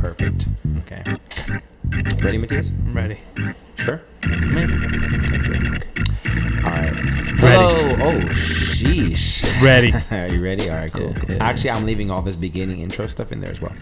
Perfect. Okay. Ready, Matias? I'm ready. Sure? Maybe. Okay, good. Okay. All right. Hello. Oh, sheesh. Ready. Are you ready? All right, cool. Actually, I'm leaving all this beginning intro stuff in there as well.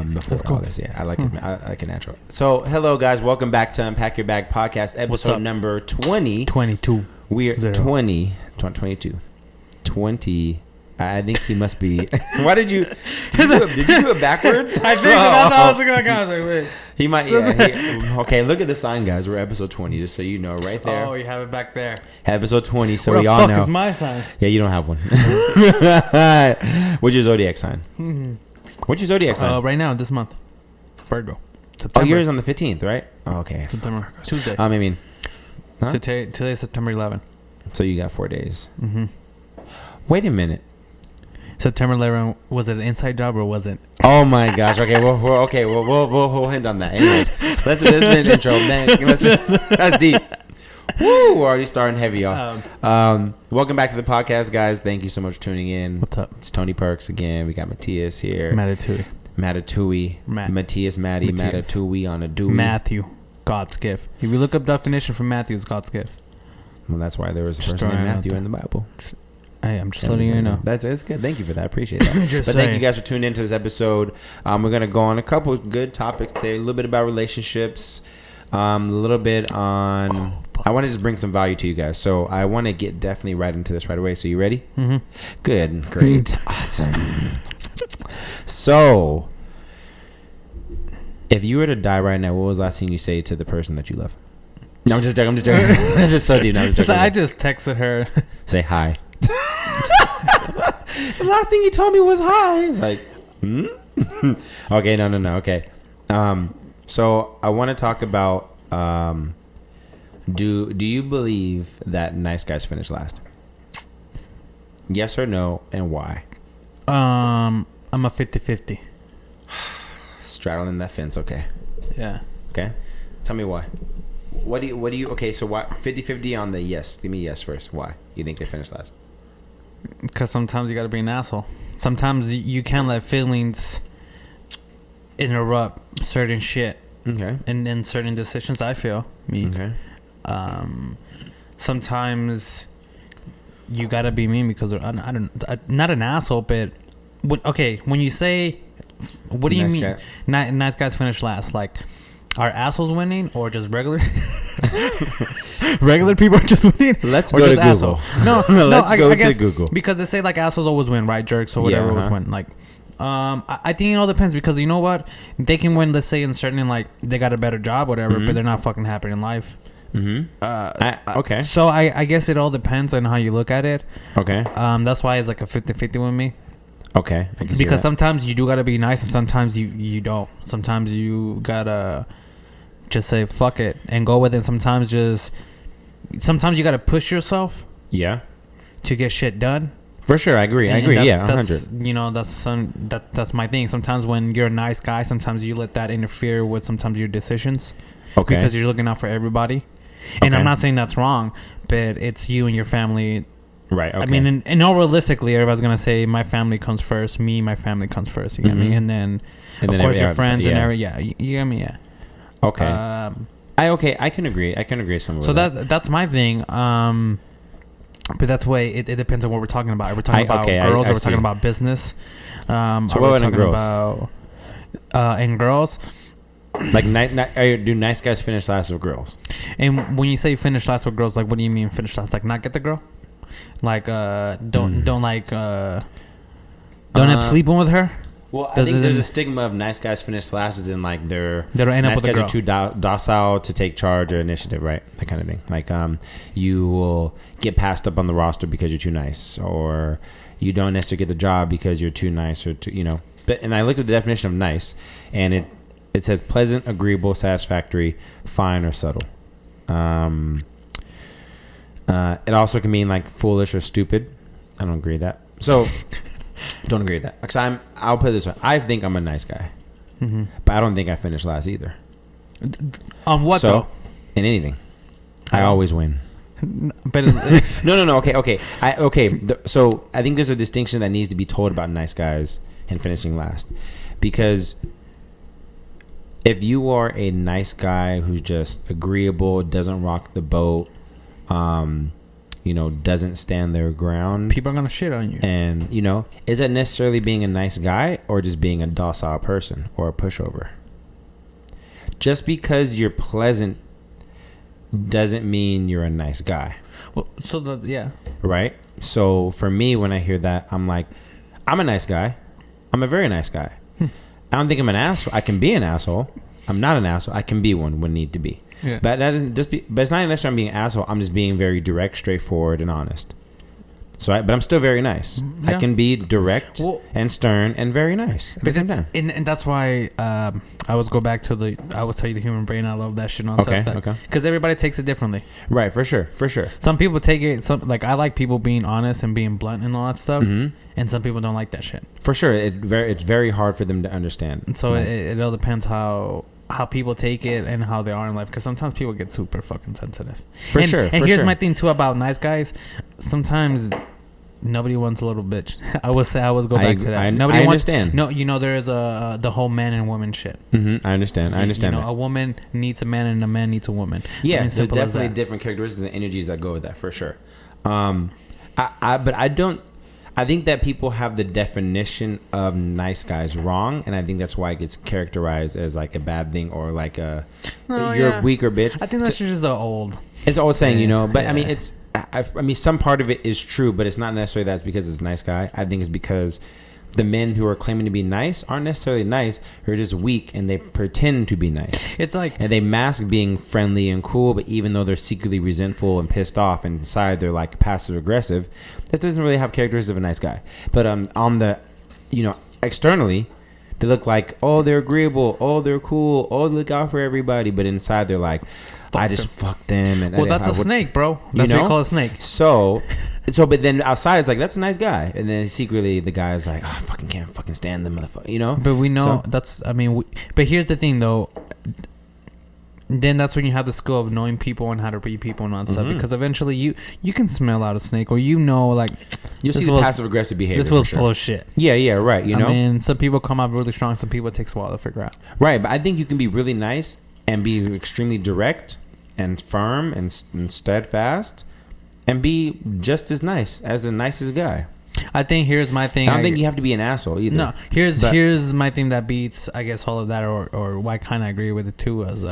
Before all this, yeah. I like it. I like it natural. So, hello, guys. Welcome back to Unpack Your Bag Podcast, episode number 20. 22. We are 20. 20. I think he must be. Why did you do it backwards? I think that's how I was looking at. I was like, wait. He might. Yeah. Okay, look at the sign, guys. We're episode 20, just so you know, right there. Oh, you have it back there. Episode 20, so Where we the all fuck know. is my sign? Yeah, you don't have one. What's your zodiac sign? Mm-hmm. What's your zodiac sign? Right now, this month. Virgo. September. Oh, yours on the 15th, right? Oh, okay. September. Tuesday. I mean, huh? Today's September 11th. So you got 4 days. Mm-hmm. Wait a minute. September 11th, was it an inside job or was it? Oh my gosh. Okay, we'll hint on that. Anyways, let's do an intro. Man, that's deep. Woo, we're already starting heavy, y'all. Welcome back to the podcast, guys. Thank you so much for tuning in. What's up? It's Tony Perks again. We got Matias here. Matatui. Matias, Matty, Matatui on a Dewey. Matthew. God's gift. If you look up definition for Matthew, it's God's gift. Well, that's why there was a person named Matthew in the Bible. Hey, I'm just letting you know. It's good. Thank you for that. I appreciate that. But thank you guys for tuning into this episode. We're going to go on a couple of good topics today. A little bit about relationships. A little bit on... I want to just bring some value to you guys. So I want to get definitely right into this right away. So you ready? Mm-hmm. Good. Great. Awesome. So, if you were to die right now, what was the last thing you say to the person that you love? No, I'm just joking. This is so deep. No, I just texted her. Say hi. The last thing you told me was hi. It's like, Okay, no. Okay. So I want to talk about do you believe that nice guys finish last? Yes or no, and why? I'm a 50-50. Straddling that fence, okay. Yeah. Okay. Tell me why. What do you okay, so why 50-50 on the yes. Give me yes first. Why? You think they finish last? Because sometimes you got to be an asshole. Sometimes you can't let feelings interrupt certain shit. Okay. And certain decisions, I feel. Okay. Sometimes you got to be mean because I'm not an asshole, but when you say, what do you mean? Nice guys finish last. Like, are assholes winning or just regular? Regular people are just winning. Let's go to Google. No, let's go I guess, to Google because they say like assholes always win, right? Jerks or whatever always win. Like, I think it all depends because you know what? They can win. Let's say in certain like they got a better job, whatever, but they're not fucking happy in life. Mm-hmm. Okay. So I guess it all depends on how you look at it. Okay. That's why it's like a 50-50 with me. Okay. Because sometimes you do gotta be nice and sometimes you don't. Sometimes you gotta just say fuck it and go with it. Sometimes you gotta push yourself. Yeah. To get shit done. For sure, I agree. Yeah, 100. You know, that's my thing. Sometimes when you're a nice guy, sometimes you let that interfere with sometimes your decisions. Okay. Because you're looking out for everybody. And I'm not saying that's wrong, but it's you and your family. Right. Okay. I mean, and all realistically, everybody's gonna say my family comes first. My family comes first. You get me? And then of course your friends and every you get me? Yeah. Okay. I can agree. Somewhere. So that's my thing. But that's way it depends on what we're talking about. Are we talking about girls or we're talking about business? So what about girls? And girls. Like, do nice guys finish last with girls? And when you say finish last with girls, like, what do you mean finish last? Like, not get the girl? Like, don't end up sleeping with her? Well, I think there's a stigma of nice guys finish last as in, like, they don't end up with a girl. Nice guys are too docile to take charge or initiative, right? That kind of thing. Like, you will get passed up on the roster because you're too nice, or you don't necessarily get the job because you're too nice, or too, you know. And I looked at the definition of nice, and it says pleasant, agreeable, satisfactory, fine, or subtle. It also can mean like foolish or stupid. I don't agree with that. So, don't agree with that. Because I'll put it this way. I think I'm a nice guy. Mm-hmm. But I don't think I finish last either. On what, though? In anything. I always win. But No. Okay. So, I think there's a distinction that needs to be told about nice guys and finishing last. Because if you are a nice guy who's just agreeable, doesn't rock the boat, doesn't stand their ground, people are gonna shit on you. And is that necessarily being a nice guy or just being a docile person or a pushover? Just because you're pleasant doesn't mean you're a nice guy. Well, yeah. Right? So for me, when I hear that, I'm like, I'm a nice guy. I'm a very nice guy. I don't think I'm an asshole. I can be an asshole. I'm not an asshole. I can be one when need to be. Yeah. But that doesn't but it's not necessarily I'm being an asshole. I'm just being very direct, straightforward, and honest. But I'm still very nice. Yeah. I can be direct and stern and very nice at the same time. And that's why I always go back to I always tell you the human brain. I love that shit. Okay. Because everybody takes it differently. Right, for sure. Some people take it. I like people being honest and being blunt and all that stuff. Mm-hmm. And some people don't like that shit. For sure, it's very hard for them to understand. And so it all depends how people take it and how they are in life. Because sometimes people get super fucking sensitive. For sure. And here's my thing too about nice guys. Sometimes nobody wants a little bitch. I always go back to that. Nobody wants. Understand. No, there is the whole man and woman shit. Mm-hmm, I understand. That. A woman needs a man and a man needs a woman. Yeah, there's definitely different characteristics and energies that go with that for sure. I think that people have the definition of nice guys wrong, and I think that's why it gets characterized as like a bad thing or like you're a weaker bitch. I think that's just old. It's an old saying, but I mean, some part of it is true, but it's not necessarily that's because it's a nice guy. I think it's because the men who are claiming to be nice aren't necessarily nice. They're just weak and they pretend to be nice. It's like, and they mask being friendly and cool, but even though they're secretly resentful and pissed off and inside they're like passive aggressive, that doesn't really have characteristics of a nice guy. But on the, externally, they look like, oh, they're agreeable, oh, they're cool, oh, they look out for everybody, but inside they're like, I just fucked them. And that's a snake, bro. That's what you call a snake. So, but then outside it's like, that's a nice guy, and then secretly the guy is like, oh, I fucking can't fucking stand them, motherfucker. But we know but here's the thing, though. Then that's when you have the skill of knowing people and how to read people and all that stuff. Because eventually you can smell out a snake, or like you'll see the passive aggressive behavior. This was full of shit. Yeah, right. I mean, some people come out really strong. Some people it takes a while to figure out. Right, but I think you can be really nice and be extremely direct and firm and steadfast and be just as nice as the nicest guy. I think here's my thing. I don't think you have to be an asshole either. No, here's my thing that beats, I guess, all of that, or why I kind of agree with it too, is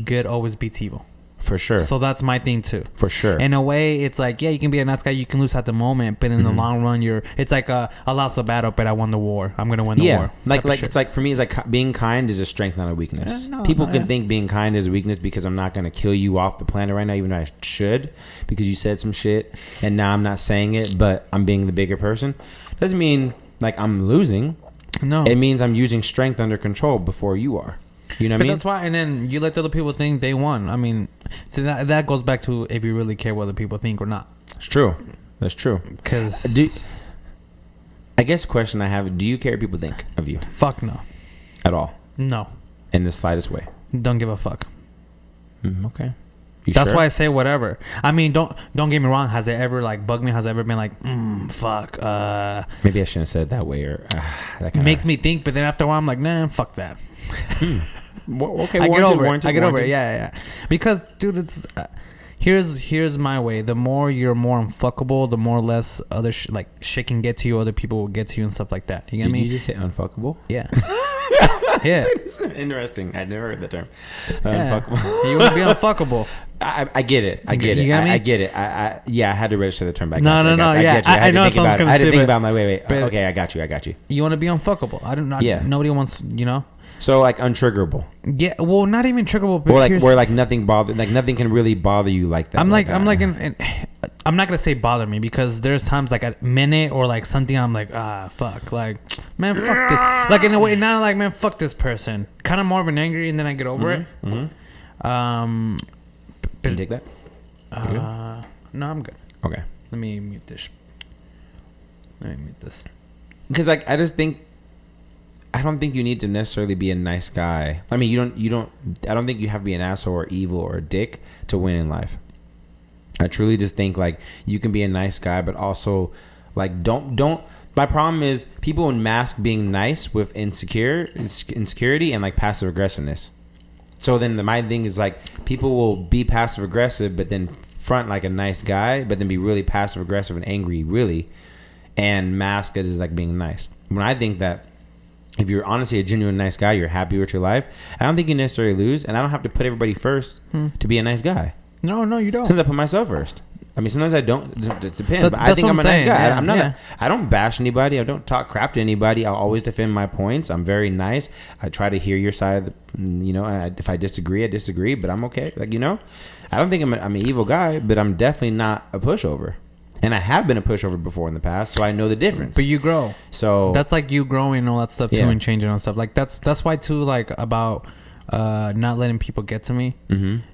good always beats evil. For sure. So that's my thing too. For sure. In a way, it's like, yeah, you can be a nice guy, you can lose at the moment, but in the long run, it's like I lost the battle, but I won the war. I'm gonna win the war. Like it's like, for me, it's like being kind is a strength, not a weakness. People can think being kind is a weakness because I'm not gonna kill you off the planet right now, even though I should, because you said some shit, and now I'm not saying it, but I'm being the bigger person. Doesn't mean like I'm losing. No. It means I'm using strength under control before you are. You know what I mean? But that's why, and then you let the other people think they won. I mean, so that goes back to if you really care what other people think or not. It's true. That's true. Because I guess the question I have, do you care what people think of you? Fuck no. At all? No. In the slightest way? Don't give a fuck. Okay. That's why I say whatever. I mean, don't get me wrong. Has it ever like bugged me? Has it ever been like, fuck? Maybe I shouldn't have said it that way, or that makes me think. But then after a while, I'm like, nah, fuck that. Okay, I get over it. Yeah. Because, dude, it's here's my way. The more you're more unfuckable, the more less other shit can get to you. Other people will get to you and stuff like that. You get me? Did you just say unfuckable? Yeah. Yeah. It's interesting. I'd never heard the term. Unfuckable. You want to be unfuckable. I get it. I get it. I get it. I had to register the term back. No. Yeah, I know it sounds kind of stupid. I had to think about my wait. Okay, I got you. You want to be unfuckable. I don't know. Yeah. Nobody wants, So like untriggerable. Yeah, well, not even triggerable. But where like nothing bother, like nothing can really bother you like that. I'm not gonna say bother me because there's times like a minute or like something I'm like fuck, like man fuck this, like in a way not like man fuck this person, kind of more of an angry, and then I get over it. Mm-hmm. Can you take that? No, I'm good. Okay. Let me mute this. Because like I don't think you need to necessarily be a nice guy. I mean, you don't. I don't think you have to be an asshole or evil or a dick to win in life. I truly just think like you can be a nice guy, but also like don't My problem is people mask being nice with insecurity and like passive aggressiveness. So then my thing is like people will be passive aggressive, but then front like a nice guy, but then be really passive aggressive and angry, really, and mask it as like being nice. When I think that if you're honestly a genuine nice guy, you're happy with your life, I don't think you necessarily lose, and I don't have to put everybody first to be a nice guy. No, you don't. Sometimes I put myself first. I mean, sometimes I don't. It depends. But I think I'm a nice guy. Yeah, I'm not. I don't bash anybody. I don't talk crap to anybody. I'll always defend my points. I'm very nice. I try to hear your side. Of the, and if I disagree, I disagree. But I'm okay. Like I don't think I'm an evil guy, but I'm definitely not a pushover. And I have been a pushover before in the past, so I know the difference. But you grow. So that's like you growing and all that stuff too, and changing and stuff. Like that's why too. Like about not letting people get to me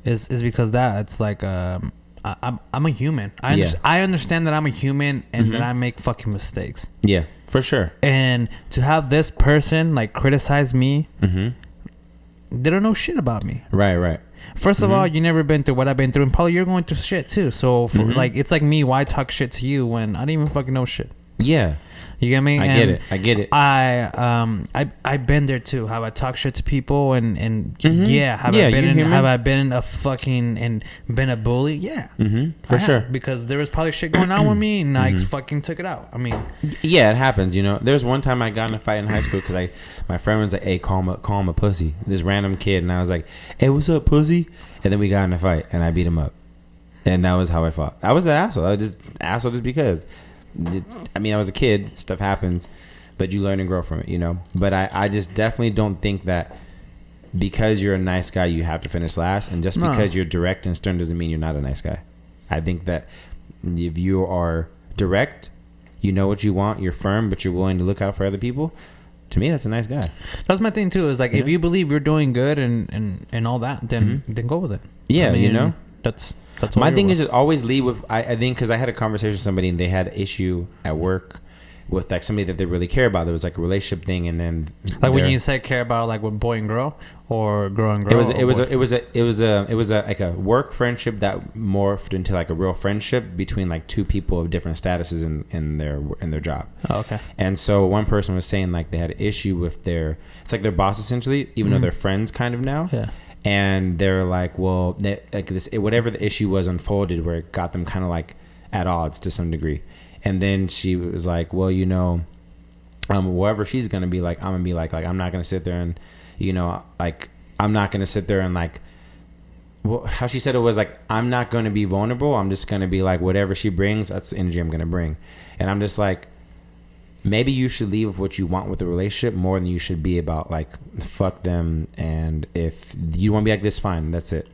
is because that it's like. I'm a human. I understand that I'm a human and that I make fucking mistakes. Yeah, for sure. And to have this person like criticize me, they don't know shit about me. Right. First of all, you never been through what I've been through, and probably you're going through shit too. So for, like, it's like me. Why talk shit to you when I didn't even fucking know shit? Yeah. You get me? I get it. I've been there too. Have I talked shit to people and have I been a fucking and been a bully? Yeah. For sure. Because there was probably shit going on with me and I fucking took it out. I mean, yeah, it happens. There's one time I got in a fight in high school because my friend was like, "Hey, call him a pussy." This random kid, and I was like, "Hey, what's up, pussy?" And then we got in a fight and I beat him up, and that was how I fought. I was an asshole. I was just asshole just because. I mean, I was a kid. Stuff happens, but you learn and grow from it, But I just definitely don't think that because you're a nice guy, you have to finish last. And just because you're direct and stern doesn't mean you're not a nice guy. I think that if you are direct, you know what you want, you're firm, but you're willing to look out for other people. To me, that's a nice guy. That's my thing too. Is like if you believe you're doing good and all that, then go with it. Yeah, I mean, that's my thing is always lead with I think because I had a conversation with somebody and they had an issue at work with like somebody that they really care about. There was like a relationship thing, and then like when you say care about like with boy and girl or girl and girl. It was like a work friendship that morphed into like a real friendship between like two people of different statuses in their job. Oh, okay. And so one person was saying like they had an issue with it's like their boss essentially, even though they're friends kind of now. Yeah. And they're like, well, like this, whatever the issue was unfolded, where it got them kind of like at odds to some degree. And then she was like, well, wherever she's gonna be, like I'm gonna be like I'm not gonna sit there and, like I'm not gonna sit there and like, well, how she said it was like I'm not gonna be vulnerable. I'm just gonna be like whatever she brings, that's the energy I'm gonna bring. And I'm just like, maybe you should leave with what you want with the relationship more than you should be about like fuck them. And if you want to be like this, fine, that's it.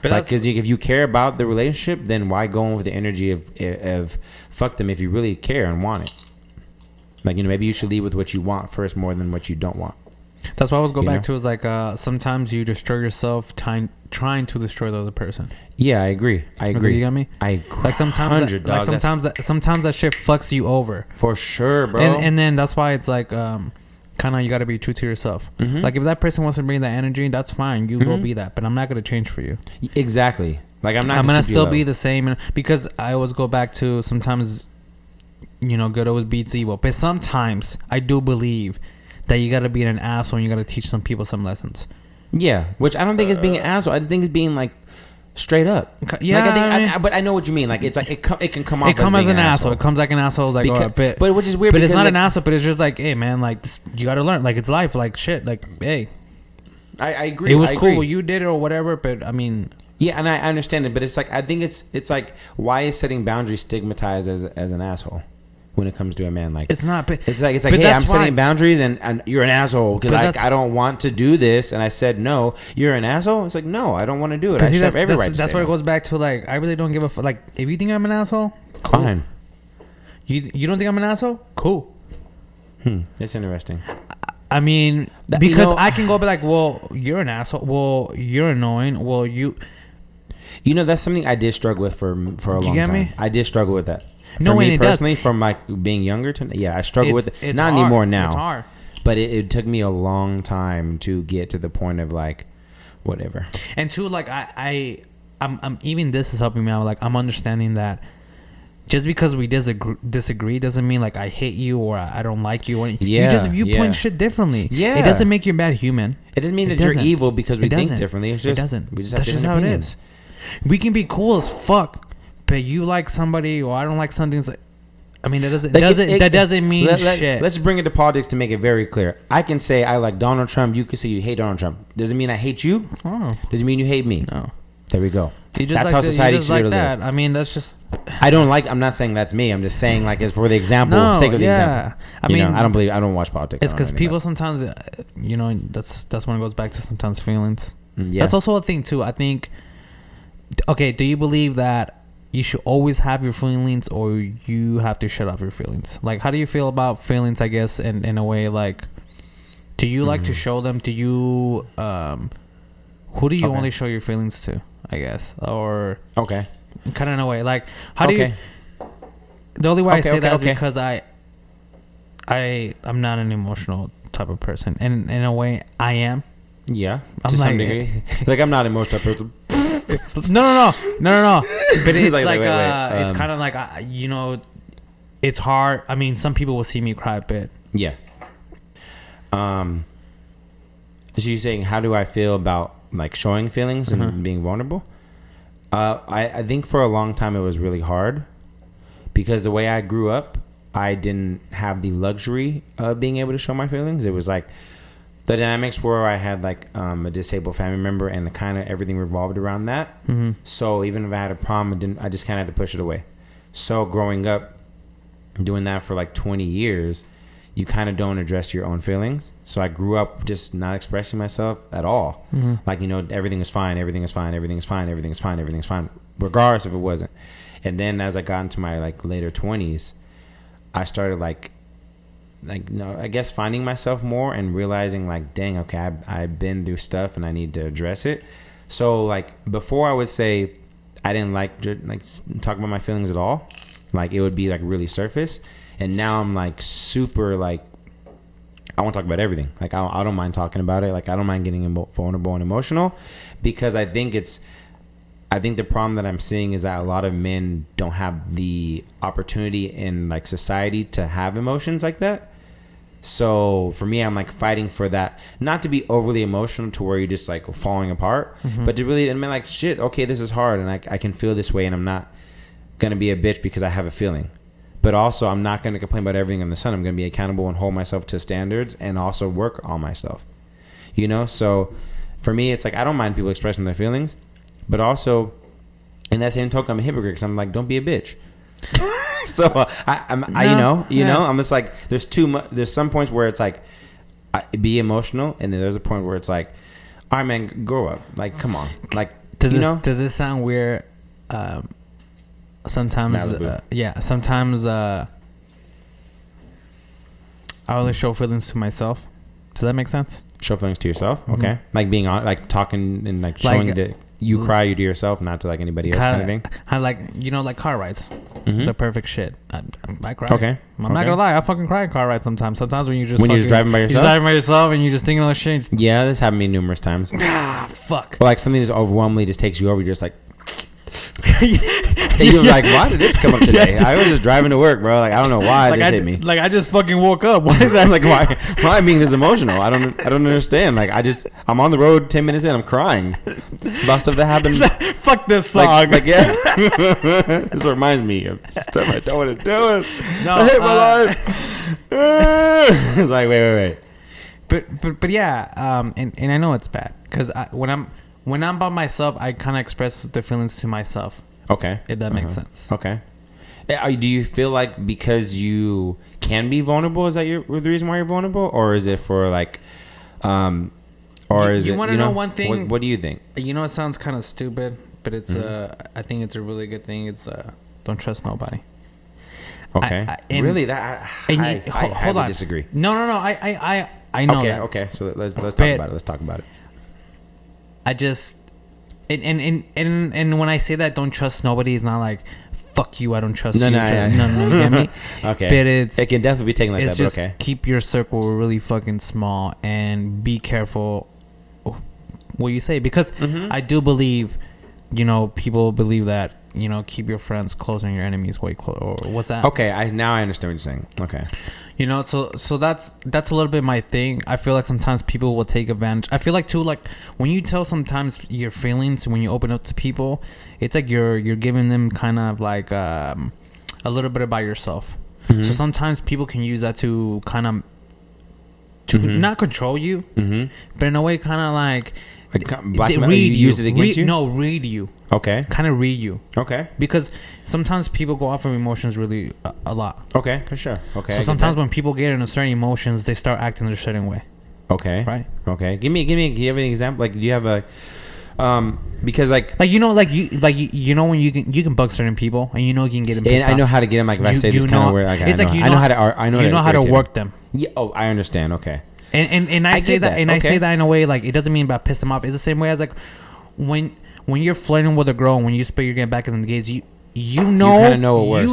But like, because if you care about the relationship, then why go in with the energy of fuck them if you really care and want it? Like, maybe you should leave with what you want first more than what you don't want. That's what I was go back to is like sometimes you destroy yourself trying to destroy the other person. Yeah, I agree. You got me? I agree. Like sometimes that shit fucks you over. For sure, bro. And then that's why it's like kind of you got to be true to yourself. Like if that person wants to bring that energy, that's fine. You go be that, but I'm not gonna change for you. Exactly. Like I'm gonna still be the same because I always go back to sometimes, good always beats evil. But sometimes I do believe that you got to be an asshole and you got to teach some people some lessons. Yeah, which I don't think is being an asshole. I just think it's being like straight up. Yeah, like, I think, but I know what you mean. Like it's like it can come off. It comes as an asshole. It comes like an asshole. Like but which is weird. But it's not like, an asshole. But it's just like, hey man, like this, you got to learn. Like it's life. Like shit. Like hey, I agree. It was cool. You did it or whatever. But I mean. Yeah, and I understand it. But it's like I think it's like why is setting boundaries stigmatized as an asshole? When it comes to a man, like it's not. It's like hey, I'm setting boundaries, and you're an asshole because I don't want to do this, and I said no. You're an asshole. It's like no, I don't want to do it. I have every right. That's where it goes back to like I really don't give a fuck. Like if you think I'm an asshole, cool. Fine. You don't think I'm an asshole? Cool. It's interesting. I mean, because I can go be like, well, you're an asshole. Well, you're annoying. Well, that's something I did struggle with for a long time. You get me? I did struggle with that. No, for me personally, does. from like being younger I struggle with it. Not hard. Anymore now. It's hard. But it took me a long time to get to the point of like, whatever. And two, like I'm even this is helping me out. Like I'm understanding that just because we disagree doesn't mean like I hate you or I don't like you. Or you just viewpoint shit differently. Yeah, it doesn't make you a bad human. It doesn't mean that you're evil because we think differently. It's just, it doesn't. We just have different opinions. How it is. We can be cool as fuck, but you like somebody or I don't like something. Like, I mean, that doesn't mean shit. Let's bring it to politics to make it very clear. I can say I like Donald Trump. You can say you hate Donald Trump. Does it mean I hate you? Oh. Does it mean you hate me? No. There we go. That's like how society should live. I mean, that's just. I'm not saying that's me. I'm just saying like it's for the example, sake of the example. I mean, I don't watch politics. It's because people sometimes, that's when it goes back to sometimes feelings. Yeah. That's also a thing too. I think. Okay, do you believe that you should always have your feelings, or you have to shut off your feelings? Like, how do you feel about feelings? I guess in a way, like, do you like to show them? Do you who do you only show your feelings to? I guess, or kind of in a way, like, how do you? The only way I say that is because I'm not an emotional type of person, and in a way, I am. Yeah, to some degree. Like, I'm not an emotional person. No. But it's like it's kind of like it's hard. I mean, some people will see me cry a bit. Yeah. So you're saying, how do I feel about like showing feelings and being vulnerable? I think for a long time it was really hard because the way I grew up, I didn't have the luxury of being able to show my feelings. It was like the dynamics where I had like a disabled family member and kind of everything revolved around that. Mm-hmm. So even if I had a problem, I just kind of had to push it away. So growing up, doing that for like 20 years, you kind of don't address your own feelings. So I grew up just not expressing myself at all. Mm-hmm. Like, everything is fine, regardless if it wasn't. And then as I got into my like later 20s, I started I guess finding myself more and realizing like, dang, okay, I've been through stuff and I need to address it. So like before I would say I didn't like talk about my feelings at all. Like it would be like really surface. And now I'm like super like, I want to talk about everything. Like I don't mind talking about it. Like I don't mind getting vulnerable and emotional because I think the problem that I'm seeing is that a lot of men don't have the opportunity in like society to have emotions like that. So for me, I'm like fighting for that, not to be overly emotional to where you're just like falling apart, but to really admit like, shit, okay, this is hard and I can feel this way and I'm not going to be a bitch because I have a feeling. But also I'm not going to complain about everything in the sun. I'm going to be accountable and hold myself to standards and also work on myself, So for me, it's like, I don't mind people expressing their feelings. But also, in that same token, I'm a hypocrite because I'm like, don't be a bitch. So I'm just like, there's some points where it's like, be emotional, and then there's a point where it's like, all right, man, grow up. Like, come on. Like, does this sound weird? Sometimes, sometimes I only show feelings to myself. Does that make sense? Show feelings to yourself, okay? Like being on, like talking and like showing that you cry you to yourself, not to like anybody else, kind of thing. Like car rides, the perfect shit. I cry. Okay, I'm not gonna lie, I fucking cry in car rides sometimes. Sometimes when you're just driving by yourself, and you're just thinking all this shit. Yeah, this happened to me numerous times. Fuck. Or like something just overwhelmingly just takes you over. You're just like. And you're like, why did this come up today? I was just driving to work, bro. Like, I don't know why this hit me. Like, I just fucking woke up. Why is that? Like, why am I being this emotional? I don't understand. Like, I'm on the road 10 minutes in, I'm crying about stuff that happened. Fuck this song. Yeah. This reminds me of stuff I don't want to do. No, I hate my life. It's like, wait. But yeah, and I know it's bad because when I'm by myself, I kind of express the feelings to myself. Okay. If that makes sense. Okay. Do you feel like because you can be vulnerable, is that the reason why you're vulnerable? Or is it for like, you want to know one thing? What do you think? It sounds kind of stupid, but it's I think it's a really good thing. It's don't trust nobody. Okay. Really? I would disagree. No. I know that. Okay. So let's talk about it. Let's talk about it. I just and when I say that don't trust nobody, it's not like fuck you, I don't trust you. No, you get me? Okay. But it can definitely be taken like that, just but okay. Keep your circle really fucking small and be careful what you say because I do believe people believe that, keep your friends close and your enemies way close, or what's that? Okay, now I understand what you're saying. Okay. So that's a little bit my thing. I feel like sometimes people will take advantage. I feel like too, like when you tell sometimes your feelings, when you open up to people, it's like you're giving them kind of like a little bit about yourself. Mm-hmm. So sometimes people can use that to kind of not control you, but in a way kind of like read you. Use it against you? No, read you. Okay. Kind of read you. Okay. Because sometimes people go off of emotions really a lot. Okay, for sure. Okay. So sometimes when people get into certain emotions, they start acting in a certain way. Okay. Right. Okay. Give me. Do you have an example? Like, do you have a? Because when you can bug certain people and you can get them pissed off. I know how to get them. Like if I say this kind of weird, like it's I know how to work them. Yeah. Oh, I understand. Okay. And I say that and I say that in a way like it doesn't mean about piss them off. It's the same way as like when you're flirting with a girl and when you spit your get back in the gates, you kind of know what works.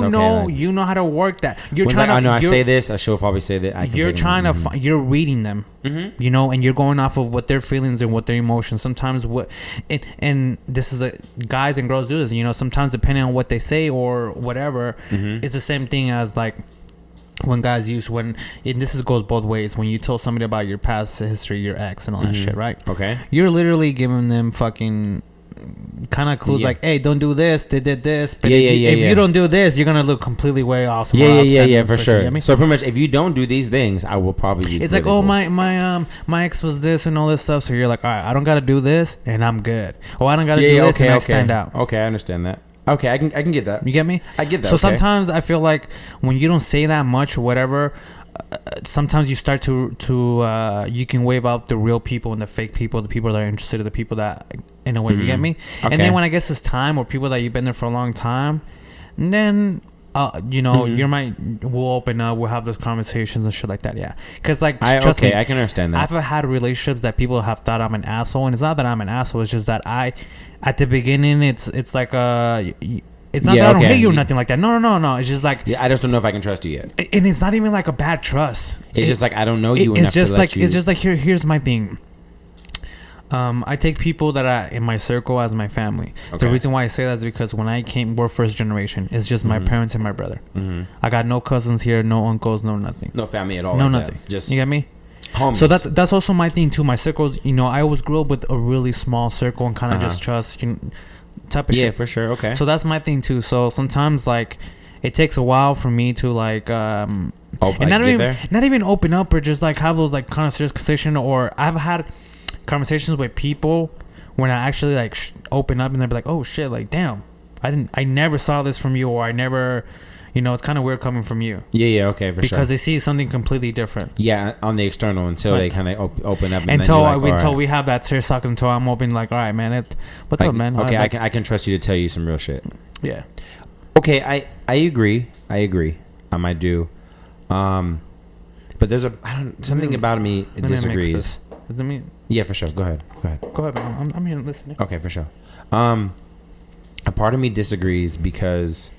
You know how to work that. You're trying to. I say this. She'll probably say that. You're trying to. You're reading them. Mm-hmm. And you're going off of what their feelings and what their emotions. Sometimes and this is guys and girls do this. Sometimes depending on what they say or whatever, it's the same thing as like. When guys and this goes both ways. When you tell somebody about your past history, your ex and all that shit, right? Okay. You're literally giving them fucking kind of clues like, hey, don't do this. They did this. But if you don't do this, you're going to look completely way off. Yeah, for sure. You know so pretty much if you don't do these things, I will probably be it's really like, my ex was this and all this stuff. So you're like, all right, I don't got to do this and I'm good. Oh, I don't got to do this and I stand out. Okay, I understand that. Okay, I can get that. You get me? I get that. So sometimes I feel like when you don't say that much or whatever, sometimes you start to you can wave out the real people and the fake people, the people that are interested, the people that in a way, you get me? Okay. And then when I guess it's time or people that you've been there for a long time, then we'll open up, we'll have those conversations and shit like that. Yeah, because like trust me, I can understand that. I've had relationships that people have thought I'm an asshole, and it's not that I'm an asshole. It's just that at the beginning, it's like it's not that I don't hate you or nothing like that. No. It's just like I just don't know if I can trust you yet. And it's not even like a bad trust. It's just like I don't know you enough to let you. It's just like here's my thing. I take people that are in my circle as my family. Okay. The reason why I say that is because when I came, we're first generation. It's just my parents and my brother. Mm-hmm. I got no cousins here, no uncles, no nothing. No family at all. No nothing. Just you get me? Homies. So that's also my thing too. My circles, I always grew up with a really small circle and kind of just trust type of shit. Yeah, for sure. Okay. So that's my thing too. So sometimes like it takes a while for me to like and not even open up or just like have those like kind of serious conversation. Or I've had conversations with people when I actually like open up and they'll be like, oh shit, like damn, I never saw this from you, or I never, it's kind of weird coming from you. Yeah, okay, for sure. Because they see something completely different. Yeah, on the external until they kind of open up. Until we have that serious talk, until I'm open like, all right, man, what's up, man? Okay, I can trust you to tell you some real shit. Yeah. Okay, I agree. I might do. But there's something about me disagrees. Yeah, for sure. Go ahead, man. I'm here listening. Okay, for sure. A part of me disagrees because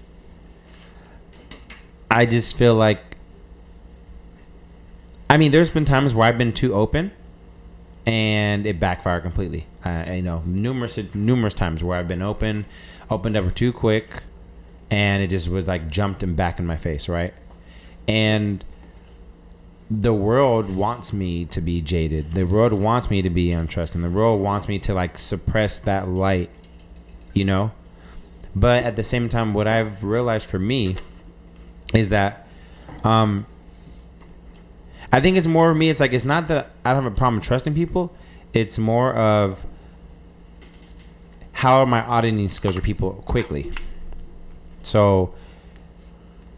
I just feel like, there's been times where I've been too open and it backfired completely. I know numerous times where I've been opened up too quick and it just was like jumped and back in my face, right? And the world wants me to be jaded. The world wants me to be untrusting. The world wants me to like suppress that light, But at the same time, what I've realized for me is that I think it's more of me. It's like, it's not that I don't have a problem trusting people. It's more of how are my auditing skills with people quickly. So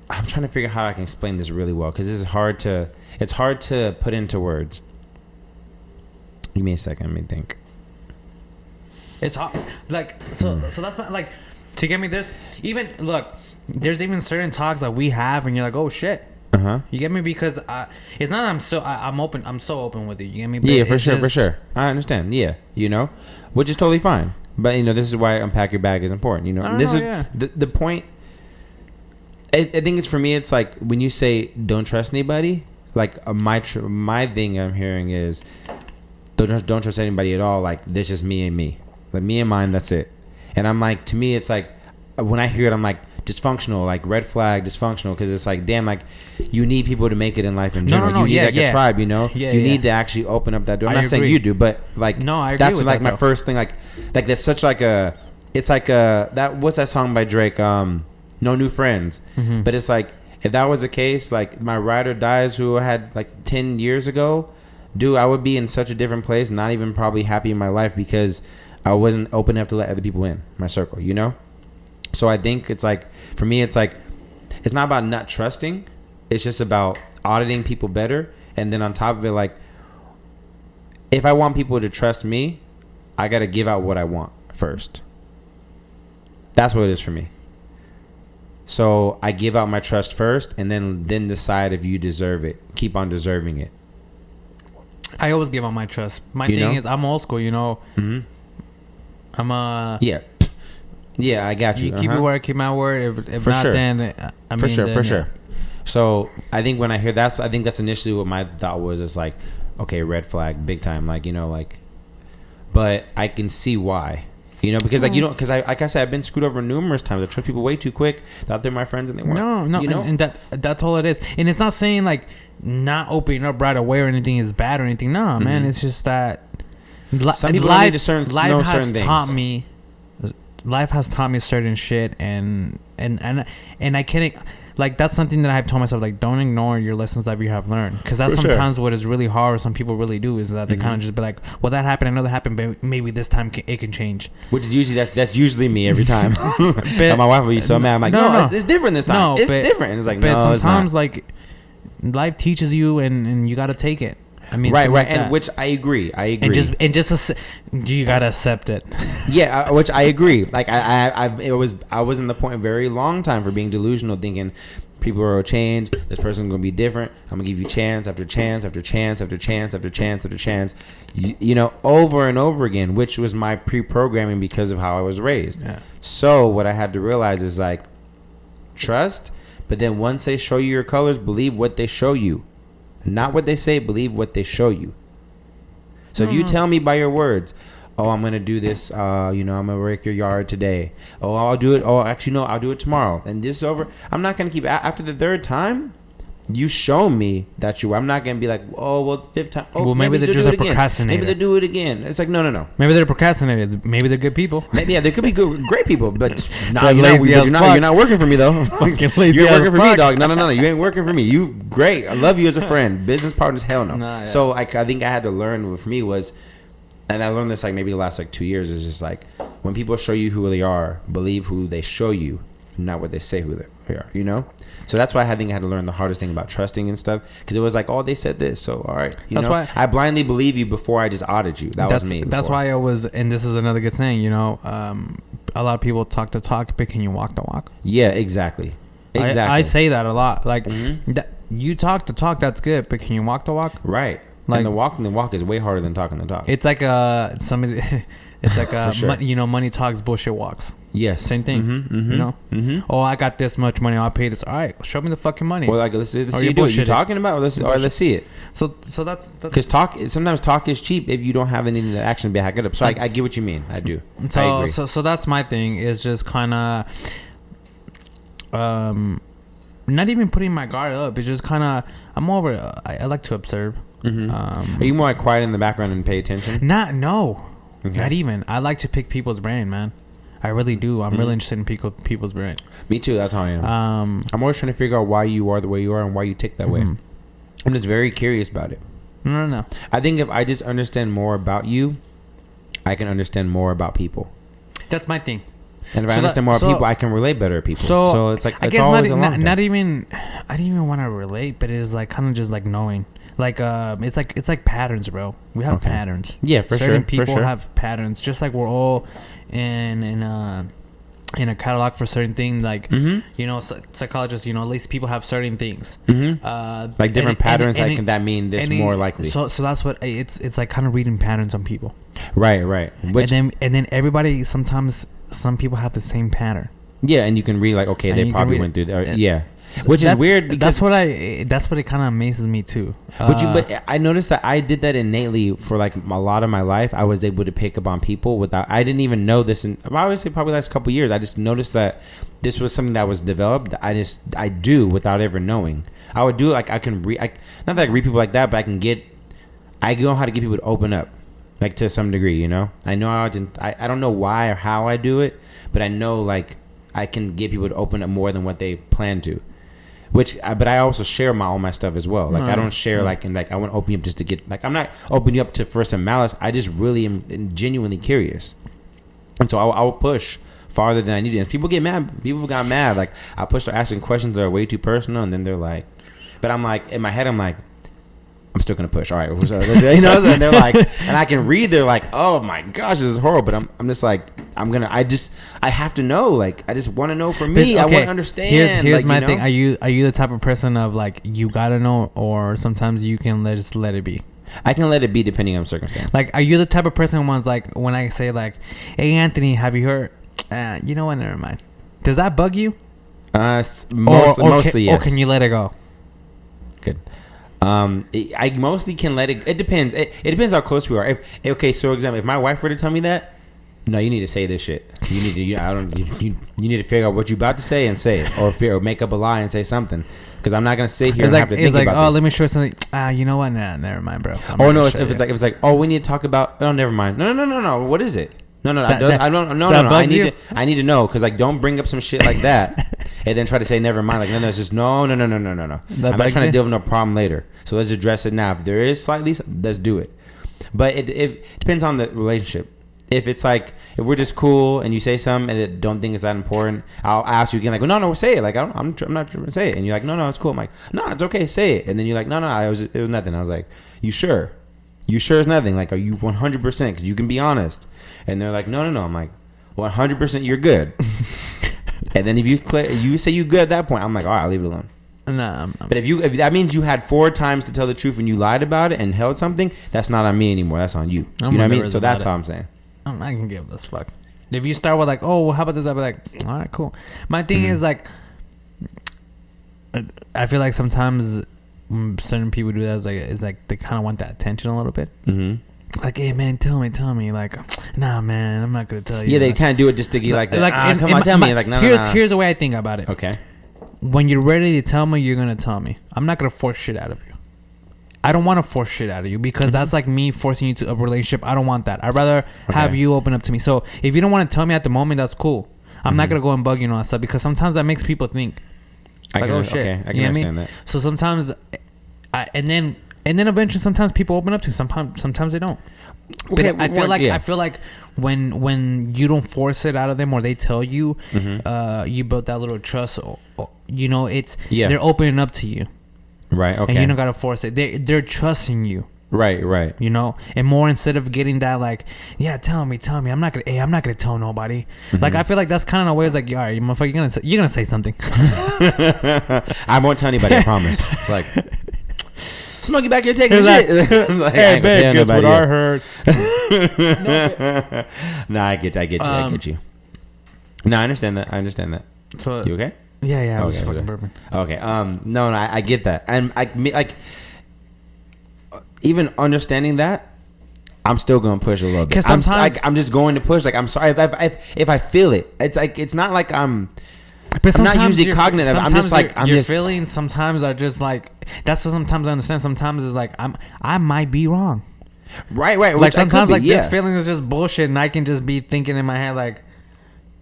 I'm trying to figure out how I can explain this really well, because this is hard to put into words. Give me a second. Let me think. It's hard. Like, so that's not like, to get me, there's even certain talks that we have and you're like, oh shit. Uh-huh. You get me? Because it's not I'm so open with you. You get me? But yeah, for sure. I understand. Yeah. Which is totally fine. But this is why Unpack Your Bag is important. The point. I think it's, for me, it's like when you say don't trust anybody, like my thing I'm hearing is don't trust anybody at all. Like, this is me and me. Like, me and mine, that's it. And I'm like, to me, it's like, when I hear it, I'm like, dysfunctional, like red flag, dysfunctional, because it's like, damn, like you need people to make it in life in general. You need a tribe, you know. You need to actually open up that door. I'm not saying you do, but like, no, I agree that's with like that, my first thing. Like that's such like a, it's like a that. What's that song by Drake? No New Friends. But it's like, if that was the case, like my ride or dies who I had like 10 years ago, dude, I would be in such a different place, not even probably happy in my life because I wasn't open enough to let other people in my circle, you know? So I think it's like, for me, it's like, it's not about not trusting. It's just about auditing people better. And then on top of it, like, if I want people to trust me, I got to give out what I want first. That's what it is for me. So I give out my trust first and then decide if you deserve it. Keep on deserving it. I always give out my trust. My thing is, I'm old school, you know. I'm Yeah, I got you. You keep your word, keep my word. If not, then for sure. So I think when I hear that, I think that's initially what my thought was. It's like, okay, red flag, big time, like, you know, like. But I can see why, you know, because like you don't, because like I said, I've been screwed over numerous times. I trust people way too quick. Thought they're my friends and they weren't. No, you know? and that's all it is. And it's not saying like not opening up right away or anything is bad or anything. No, man, it's just that some people need to certain things. Life has taught me certain shit, and I can't, like, that's something that I've told myself, like, don't ignore your lessons that you have learned, because that's sometimes what is really hard. Some people really do is that they kind of just be like, well, that happened, I know that happened, but maybe this time it can change. Which is usually that's usually me every time. But my wife will be so mad. I'm like, no, it's different this time. No, it's different. And it's like, no, sometimes like life teaches you, and you got to take it. I mean, right, and which I agree. And just you gotta accept it. Yeah, which I agree. Like I was in the point a very long time for being delusional, thinking people will change. This person's gonna be different. I'm gonna give you chance after chance after chance after chance after chance after chance. You know, over and over again, which was my pre-programming because of how I was raised. Yeah. So what I had to realize is like, trust, but then once they show you your colors, believe what they show you. Not what they say, believe what they show you. So if you tell me by your words, oh, I'm going to do this, you know, I'm going to rake your yard today. Oh, I'll do it. Oh, actually, no, I'll do it tomorrow. And this is over. I'm not going to keep, after the third time, you show me that I'm not going to be like, oh, well, fifth time. Oh, well, maybe they're just a procrastinator. Maybe they do it again. It's like, no. Maybe they're procrastinated. Maybe they're good people. Maybe, yeah, they could be great people, but you're not working for me, though. Fucking lazy. You're working for me, dog. No. You ain't working for me. You great. I love you as a friend. Business partners, hell no. Yeah. So I think I had to learn what for me was, and I learned this like maybe the last like 2 years, is just like, when people show you who they are, believe who they show you, not what they say who they are, you know? So that's why I think I had to learn the hardest thing about trusting and stuff, because it was like, oh, they said this, so all right. That's why I blindly believe you before I just audit you. That was me. Before. That's why I was, and this is another good saying, you know, a lot of people talk the talk, but can you walk the walk? Yeah, exactly. I say that a lot. Like, you talk the talk, that's good, but can you walk the walk? Right. Like, and the walk is way harder than talking the talk. It's like somebody. It's like sure. You know, money talks, bullshit walks. Yes. Same thing. You know. Oh, I got this much money. I'll pay this. All right, show me the fucking money. Well, like let's see you do it. You talking about? Let's see it. So that's because sometimes talk is cheap if you don't have anything to actually back it up. So I get what you mean. I do. So I agree. So that's my thing. Is just kind of not even putting my guard up. It's just kind of I like to observe. Are you more like quiet in the background and pay attention? No. Okay. Not even. I like to pick people's brain, man. I really do. I'm really interested in people's brain. Me too. That's how I am. I'm always trying to figure out why you are the way you are and why you tick that way. I'm just very curious about it. No. I think if I just understand more about you, I can understand more about people. That's my thing. And if I understand more about people, I can relate better to people. So it's like, I guess always not even, I didn't even want to relate, but it's like kind of just like knowing. Like it's like patterns, bro. We have patterns. Yeah, for Certain sure. people have patterns, just like we're all in a catalog for certain things. Like you know, psychologists. You know, at least people have certain things. Like different patterns. That mean this more likely. So that's what it's like, kind of reading patterns on people. Right. And then everybody, sometimes some people have the same pattern. Yeah, and you can read like, okay, they probably went through that. Yeah. which is weird. Because that's what it kind of amazes me too. But I noticed that I did that innately for like a lot of my life. I was able to pick up on people without. I didn't even know this, and obviously probably the last couple of years. I just noticed that this was something that was developed. I do without ever knowing. I would do it like I can read. Not that I read people like that, but I know how to get people to open up, like to some degree. You know, I know I don't know why or how I do it, but I know like I can get people to open up more than what they plan to. But I also share all my stuff as well. Like I don't share like I want to open you up just to get like I'm not opening you up for some malice. I just really am genuinely curious, and so I will push farther than I need to. And people get mad. People got mad. Like I push to asking questions that are way too personal, and then they're like, but I'm like in my head I'm like, I'm still gonna push. All right, so, you know. And they're like, and I can read. They're like, oh my gosh, this is horrible. But I'm just like, I have to know. Like, I just want to know for me. Okay, I want to understand. Here's like, my thing. Are you the type of person of like you gotta know, or sometimes you can just let it be? I can let it be depending on circumstance. Like, are you the type of person who wants like when I say like, hey Anthony, have you heard? You know what? Never mind. Does that bug you? Mostly yes. Or can you let it go? Good. I mostly can let it. It depends. It depends how close we are. So for example, if my wife were to tell me that, no, you need to say this shit. You need to. You need to figure out what you're about to say and say it, or make up a lie and say something. Because I'm not gonna sit here and have to think about this. It's like, oh, let me show you something. You know what? Nah, never mind, bro. If it's like, oh, we need to talk about. Oh, never mind. No. What is it? No. I don't. No. I need to know because like, don't bring up some shit like that and then try to say never mind. Like, no. It's just no. I'm not trying to deal with no problem later. So let's address it now. If there is slightly, let's do it. But it depends on the relationship. If it's like, if we're just cool and you say something and I don't think it's that important, I'll ask you again, like, well, no, say it. Like, I'm not trying to say it. And you're like, no, it's cool. I'm like, no, it's okay, say it. And then you're like, no, it was nothing. I was like, you sure? You sure it's nothing? Like, are you 100%? Because you can be honest. And they're like, no. I'm like, 100% you're good. And then if you say you good at that point, I'm like, all right, I'll leave it alone. Nah, but if that means you had 4 times to tell the truth and you lied about it and held something, that's not on me anymore. That's on you. You know what I mean? So that's how I'm saying. I can give this fuck. If you start with like, oh, well, how about this? I'll be like, all right, cool. My thing is like, I feel like sometimes certain people do that is like they kind of want that attention a little bit. Mm-hmm. Like, hey man, tell me. Like, nah, man, I'm not gonna tell you. Yeah, they kind of do it just to get like, come on, tell me. Like, no. Here's the way I think about it. Okay. When you're ready to tell me, you're gonna tell me. I'm not gonna force shit out of you. I don't want to force shit out of you because that's like me forcing you to a relationship. I don't want that. I'd rather have you open up to me. So if you don't want to tell me at the moment, that's cool. I'm not going to go and bug you and all that stuff because sometimes that makes people think. I can understand that. So sometimes, and then eventually sometimes people open up to you. Sometimes they don't. Okay, but I feel like when you don't force it out of them or they tell you, you built that little trust. Or, they're opening up to you. Right. Okay. And you don't gotta force it. They're trusting you. Right. You know, and more instead of getting that like, yeah, tell me. I'm not gonna tell nobody. Mm-hmm. Like I feel like that's kind of a way. It's like, all right, you motherfucker, you're gonna say something. I won't tell anybody. I promise. It's like, Smokey back here taking shit. Like, hey, babe, guess what I heard. No, I get you. No, I understand that. So you okay? Yeah, I was fucking burping. Okay, no, I get that, and like even understanding that, I'm still gonna push a little bit. I'm just going to push. Like, I'm sorry if I feel it. It's like it's not like I'm not usually cognitive. I'm just like your feelings sometimes are just like that's what sometimes I understand. Sometimes it's like I might be wrong. Right. Like sometimes like this feeling is just bullshit, and I can just be thinking in my head like,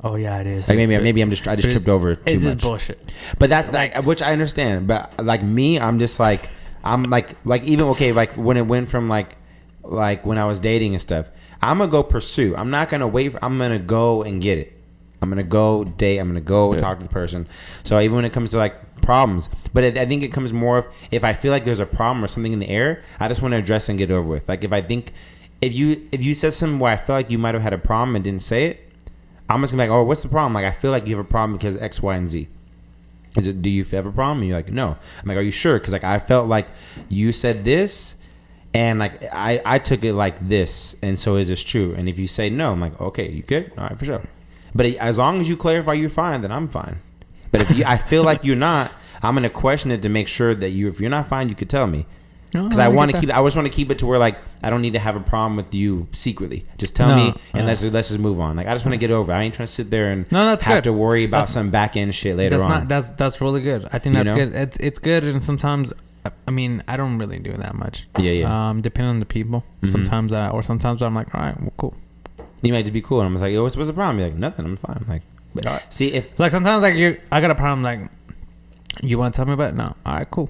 oh yeah, it is. Like maybe I just tripped over too much. It's just bullshit. But that's like which I understand. But like me, I'm just like like even like when it went from like when I was dating and stuff, I'm gonna go pursue. I'm not gonna wait. I'm gonna go and get it. I'm gonna go date. I'm gonna go talk to the person. So even when it comes to like problems, but I think it comes more of if I feel like there's a problem or something in the air, I just want to address and get it over with. Like if I think if you said something where I feel like you might have had a problem and didn't say it, I'm just gonna be like, oh, what's the problem? Like, I feel like you have a problem because X, Y, and Z. Do you have a problem? And you're like, no. I'm like, are you sure? Because like I felt like you said this, and like I took it like this, and so is this true? And if you say no, I'm like, okay, you good? All right, for sure. But as long as you clarify you're fine, then I'm fine. But if I feel like you're not, I'm gonna question it to make sure that if you're not fine, you could tell me. Because I want to keep. I always want to keep it to where like I don't need to have a problem with you secretly. Just tell me, and let's just move on. Like I just want to get over. I ain't trying to sit there and have to worry about some back end shit later on. That's really good. I think that's good. It's good, and sometimes, I mean, I don't really do that much. Yeah. Depending on the people. Sometimes I'm like, all right, well, cool. You might just be cool, and I'm just like, yo, what's the problem? You're like, nothing. I'm fine. Like, see if like sometimes like I got a problem. Like, you want to tell me about it? No. All right, cool.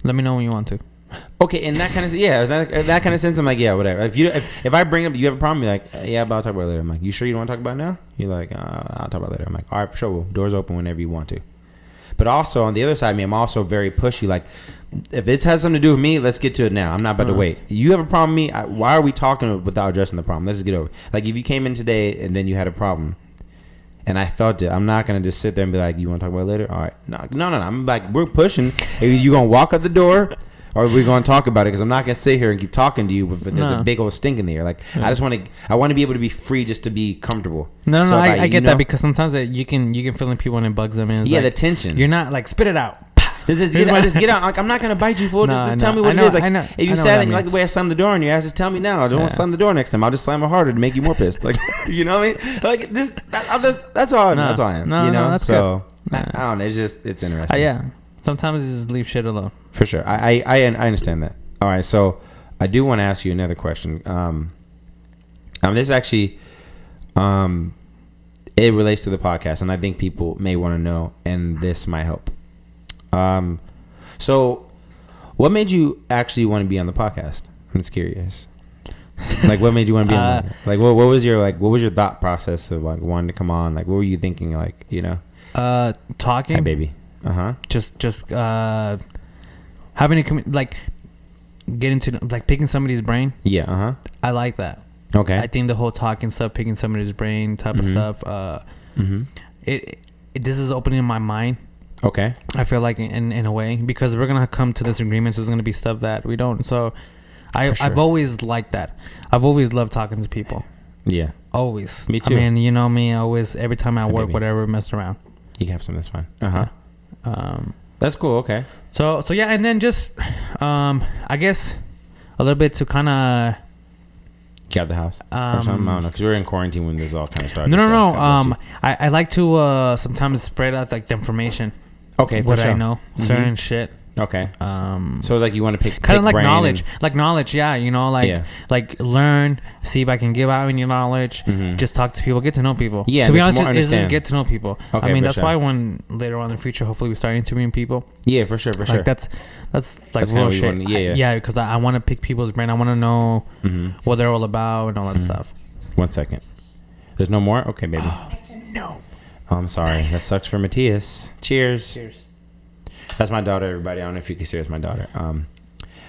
Let me know when you want to. Okay, in that kind of that kind of sense, I'm like, yeah, whatever. If I bring up, you have a problem, you're like, yeah, but I'll talk about it later. I'm like, you sure you don't want to talk about it now? You're like, I'll talk about it later. I'm like, all right, for sure. Well, doors open whenever you want to. But also on the other side of me, I'm also very pushy. Like, if it has something to do with me, let's get to it now. I'm not about to wait. You have a problem with me? Why are we talking without addressing the problem? Let's just get over it. Like, if you came in today and then you had a problem, and I felt it, I'm not gonna just sit there and be like, you want to talk about it later? All right, no. I'm like, we're pushing. You gonna walk out the door? Or we're going to talk about it because I'm not going to sit here and keep talking to you if there's a big old stink in the air. Like, I want to be able to be free just to be comfortable. No, I get that because sometimes you can feel in people and it bugs them. And the tension. You're not like, spit it out. Just get out. Like, I'm not going to bite you, fool. Just tell me what it is. Like, if you said it, you like the way I slammed the door on your ass, just tell me now. I don't want to slam the door next time. I'll just slam it harder to make you more pissed. Like, you know what I mean? Like, just, that's all I am. No, you know? That's so, good. I don't know. It's interesting. Yeah. Sometimes you just leave shit alone. For sure. I understand that. All right, so I do want to ask you another question. This actually, it relates to the podcast, and I think people may want to know, and this might help. So, what made you actually want to be on the podcast? I'm just curious. Like, what made you want to be on? Like, what was your thought process of like wanting to come on? Like, what were you thinking? Like, you know, talking. Hi, baby. Just having a like. Getting to like picking somebody's brain. Yeah. I like that. Okay. I think the whole talking stuff, picking somebody's brain type of stuff. This is opening my mind. Okay. I feel like in a way because we're gonna come to this agreement. So there's gonna be stuff that we don't. So I've always liked that. I've always loved talking to people. Yeah. Always. Me too. I mean, you know me. Always. Every time I work, whatever, mess around. You can have some. That's fine. That's cool. Okay. So yeah, and then just, I guess, a little bit to kind of get out of the house or something. I don't know, because we were in quarantine when this all kind of started. No. I like to sometimes spread out like the information. Okay, for what sure. I know, certain shit. Okay. So like you want to pick kind of like knowledge, yeah. You know, like learn, see if I can give out any knowledge. Just talk to people, get to know people. Yeah. To be honest, it's just get to know people. Okay, I mean, that's why when later on in the future, hopefully we start interviewing people. Yeah, for sure. Like that's like real shit. Yeah, because I want to pick people's brain. I want to know what they're all about and all that stuff. 1 second. There's no more? Okay, baby. No. Oh, I'm sorry. That sucks for Matias. Cheers. That's my daughter, everybody. I don't know if you can see her. It's my daughter. All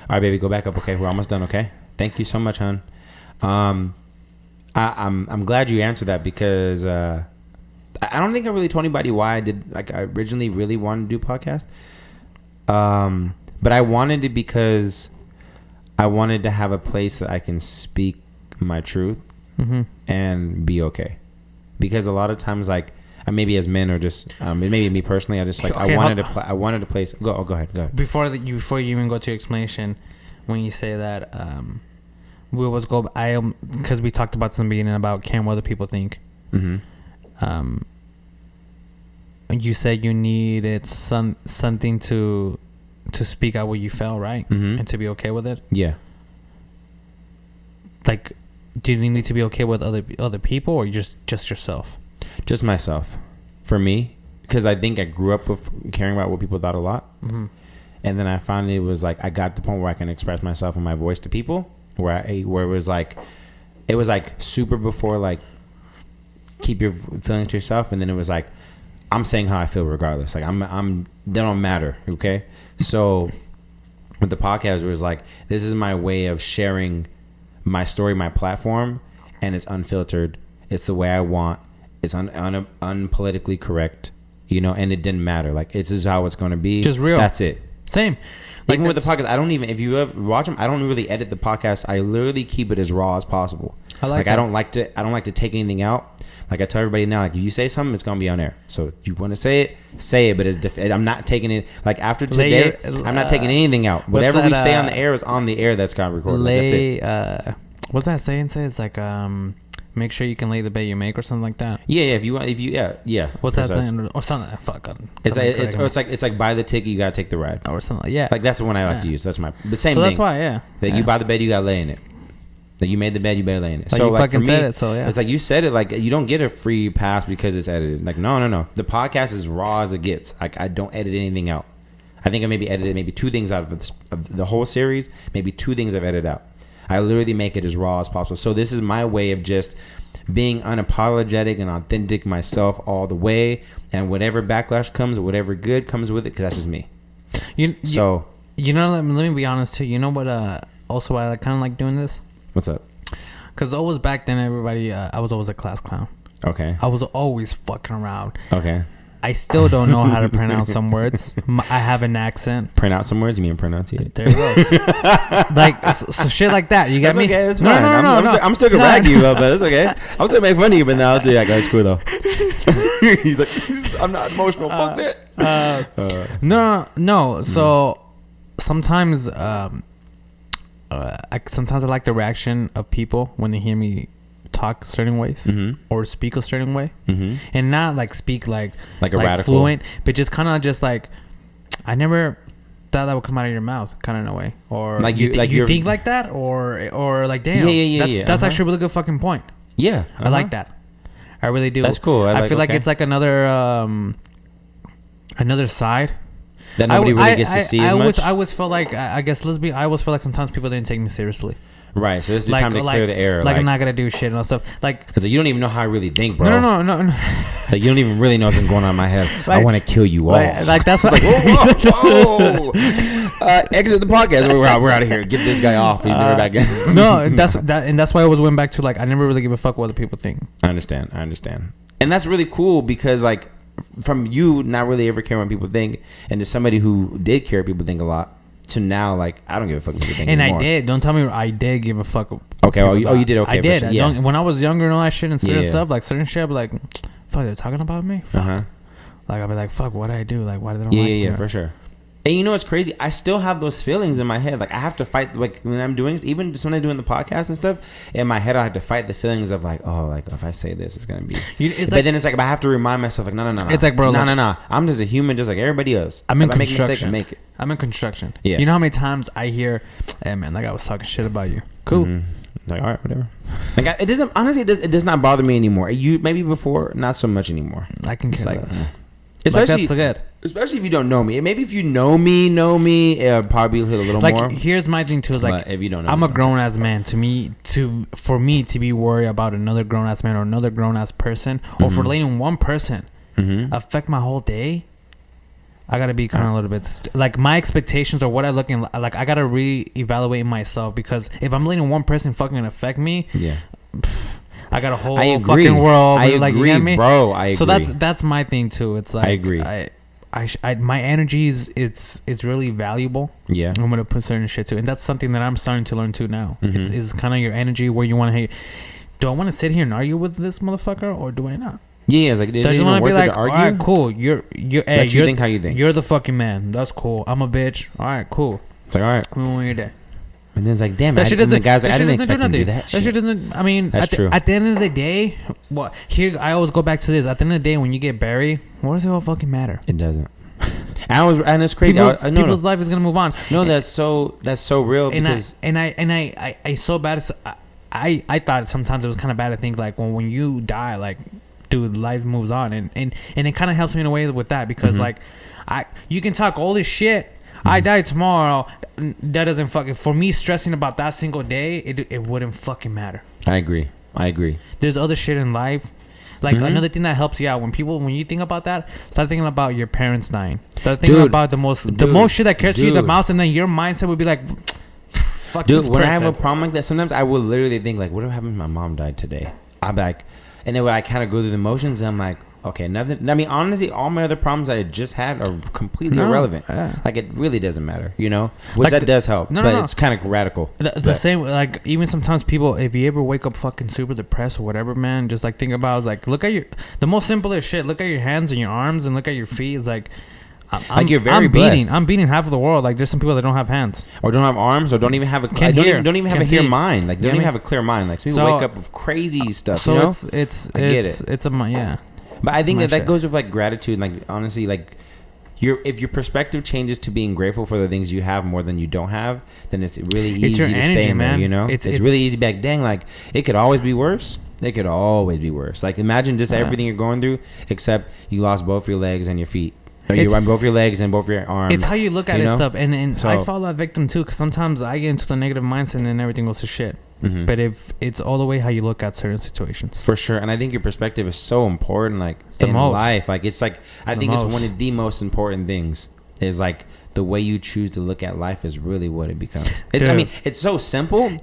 right, baby, go back up. Okay, we're almost done. Okay, thank you so much, hon. I'm glad you answered that because I don't think I really told anybody why I originally really wanted to do a podcast. But I wanted it because I wanted to have a place that I can speak my truth and be okay. Because a lot of times, like. Maybe as men or just maybe me personally, I just like okay, I wanted a place. Go ahead. Before you even go to explanation, when you say that, we always go. Because we talked about some beginning about caring what other people think. You said you needed something to speak out what you felt, right? And to be okay with it. Yeah. Like, do you need to be okay with other people or just yourself? Just myself. For me, because I think I grew up with caring about what people thought a lot. And then I finally was like, I got to the point where I can express myself and my voice to people, where it was like super before like keep your feelings to yourself, and then it was like I'm saying how I feel regardless. Like I'm they don't matter. Okay. So with the podcast, it was like, this is my way of sharing my story, my platform, and it's unfiltered. It's the way I want. It's unpolitically correct, you know, and it didn't matter. Like, this is how it's going to be. Just real. That's it. Same. Like even with the podcast, I don't even, if you ever watch them, I don't really edit the podcast. I literally keep it as raw as possible. Like I don't like to take anything out. Like I tell everybody now, like if you say something, it's gonna be on air. So if you want to say it, but I'm not taking it. Like after today, I'm not taking anything out. Whatever we say on the air is on the air. That's got recorded. That's it. What's that saying? Say it's like make sure you can lay the bed you make or something like that. Yeah. Yeah. What's that saying or something? Fuck. It's like buy the ticket, you gotta take the ride or something. Yeah. Like that's the one I like to use. That's the same thing. So that's why you buy the bed, you gotta lay in it. Like you made the bed, you better lay in it. Like so you like fucking for me, said it, so yeah. It's like you said it. Like you don't get a free pass because it's edited. Like no. The podcast is raw as it gets. Like I don't edit anything out. I think I maybe edited maybe 2 things out of the whole series. Maybe 2 things I've edited out. I literally make it as raw as possible. So this is my way of just being unapologetic and authentic myself all the way. And whatever backlash comes, whatever good comes with it, because that's just me. You know, let me be honest too. You know what? Also, I kind of like doing this. What's up? Because always back then, everybody, I was always a class clown. Okay. I was always fucking around. Okay. I still don't know how to pronounce some words. I have an accent. Pronounce some words? You mean pronunciate? There you go. Like, so shit like that. You get me? Okay, that's fine. No. I'm still gonna rag you up, but it's okay. I was gonna make fun of you, but now I'll do that. It's cool though. He's like, I'm not emotional. Fuck that. No. So sometimes, sometimes I like the reaction of people when they hear me talk certain ways or speak a certain way, and not like speak like a radical fluent, but just kind of just like I never thought that would come out of your mouth, kind of in a way, or like you think like that, or like damn, that's actually a really good fucking point. Yeah, I like that. I really do. That's cool. I feel like it's like another side that nobody really gets to see as much. I always felt like I always feel like sometimes people didn't take me seriously. Right, so this is the time to clear the air. Like I'm not gonna do shit and all stuff. Like, because you don't even know how I really think, bro. No. Like you don't even really know what's been going on in my head. Like, I want to kill you all. Like that's what. Like whoa. Exit the podcast. We're out of here. Get this guy off. He's never back in. No, that's why I always went back to like I never really give a fuck what other people think. I understand, and that's really cool because like from you not really ever caring what people think, and to somebody who did care what people think a lot. To now, like I don't give a fuck what you think anymore. I did. Don't tell me I did give a fuck. Okay. You did. Okay. I did. Sure. Yeah. When I was younger and all that shit and certain stuff, like certain shit, I'd be like, fuck, they're talking about me. Fuck. Like I'd be like, fuck, what did I do? Like why did they don't like me? Yeah, for sure. And you know what's crazy? I still have those feelings in my head. Like I have to fight. Like when I'm doing, even when I'm doing the podcast and stuff, in my head I have to fight the feelings of like, oh, like if I say this, it's gonna be. But then it's like I have to remind myself, like, no. It's like, bro, no. I'm just a human, just like everybody else. I'm in if construction. I make mistakes, I make it. I'm in construction. Yeah. You know how many times I hear, "Hey man, like I was talking shit about you." Cool. Like all right, whatever. Like it doesn't. Honestly, it does not bother me anymore. You maybe before, not so much anymore. I can care less. Especially, like that's good. Especially if you don't know me. Maybe if you know me, probably hit a little like, more. Like, here's my thing too. Is like, if you don't know I'm a grown ass man. For me to be worried about another grown ass man or another grown ass person, or for letting one person affect my whole day, I gotta be kind of a little bit like my expectations or what I look in. Like I gotta reevaluate myself because if I'm letting one person fucking affect me, I got a whole fucking world. I like, agree, you know what I mean? Bro. I agree. So that's my thing too. It's like I agree. I my energy is really valuable. Yeah, I'm gonna put certain shit to, and that's something that I'm starting to learn too now. It's kind of your energy where you want to. Do I want to sit here and argue with this motherfucker or do I not? Yeah, it's like does it want to be like, to argue? All right, cool. You're Let you think how you think. You're the fucking man. That's cool. I'm a bitch. All right, cool. It's like all right. We want your day. And then it's like, damn, that shit doesn't. The guy's like, I didn't expect him to do that. That shit doesn't. I mean, that's true. At the end of the day, what here? I always go back to this. At the end of the day, when you get buried, what does it all fucking matter? It doesn't. And it's crazy. People's life is gonna move on. No, that's so real. Because I so bad. I thought sometimes it was kind of bad to think like when you die, like, dude, life moves on, and it kind of helps me in a way with that because like, you can talk all this shit. I die tomorrow. That doesn't fucking for me stressing about that single day. It wouldn't fucking matter. I agree. There's other shit in life. Like another thing that helps you out when you think about that, start thinking about your parents dying. Start thinking about the most shit that cares to you the most, and then your mindset would be like, fuck this person. When I have a problem like that, sometimes I will literally think like, what if happened if my mom died today? I'm like, and then when I kind of go through the motions, I'm like, okay, nothing. I mean, honestly, all my other problems I just had are completely irrelevant. Like, it really doesn't matter, you know? Which like that does help, but it's kind of radical. The same, like, even sometimes people, if you ever wake up fucking super depressed or whatever, man, just, like, think about, like, look at the most simplest shit. Look at your hands and your arms and look at your feet. It's like, you're very blessed. I'm beating half of the world. Like, there's some people that don't have hands or don't have arms or don't even have a don't even have a clear mind. Like, they don't even have a clear mind. Like, some people wake up with crazy stuff. So, you know? It's a But I think that goes with, like, gratitude. Like, honestly, like, if your perspective changes to being grateful for the things you have more than you don't have, then it's really easy to stay in there, you know? It's really easy to be like, dang, like, it could always be worse. It could always be worse. Like, imagine just everything you're going through, except you lost both your legs and your feet. You run both your legs and both your arms. It's how you look at it stuff. And so, I fall that victim, too, because sometimes I get into the negative mindset and then everything goes to shit. Mm-hmm. But if it's all the way how you look at certain situations, for sure. And I think your perspective is so important, like, in life. Like, it's like, I think it's one of the most important things is, like, the way you choose to look at life is really what it becomes. I mean, it's so simple.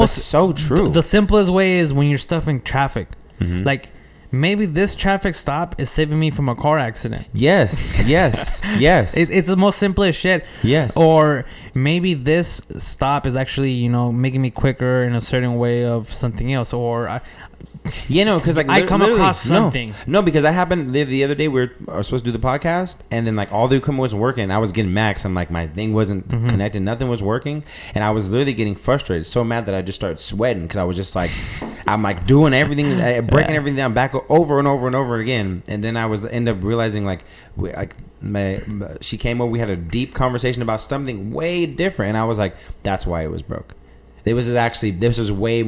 So true. The simplest way is when you're stuck in traffic. Mm-hmm. Like, maybe this traffic stop is saving me from a car accident. Yes. It's the most simplest shit. Yes. Or maybe this stop is actually, you know, making me quicker in a certain way of something else. Or because like I come across something. No, because that happened the other day. We were supposed to do the podcast, and then, like, all the equipment wasn't working. I was getting mad because I'm like, my thing wasn't connected, nothing was working, and I was literally getting frustrated, so mad that I just started sweating because I was just like, I'm like doing everything, breaking everything down back over and over and over again, and then I was end up realizing she came over, we had a deep conversation about something way different, and I was like, that's why it was broke. This is way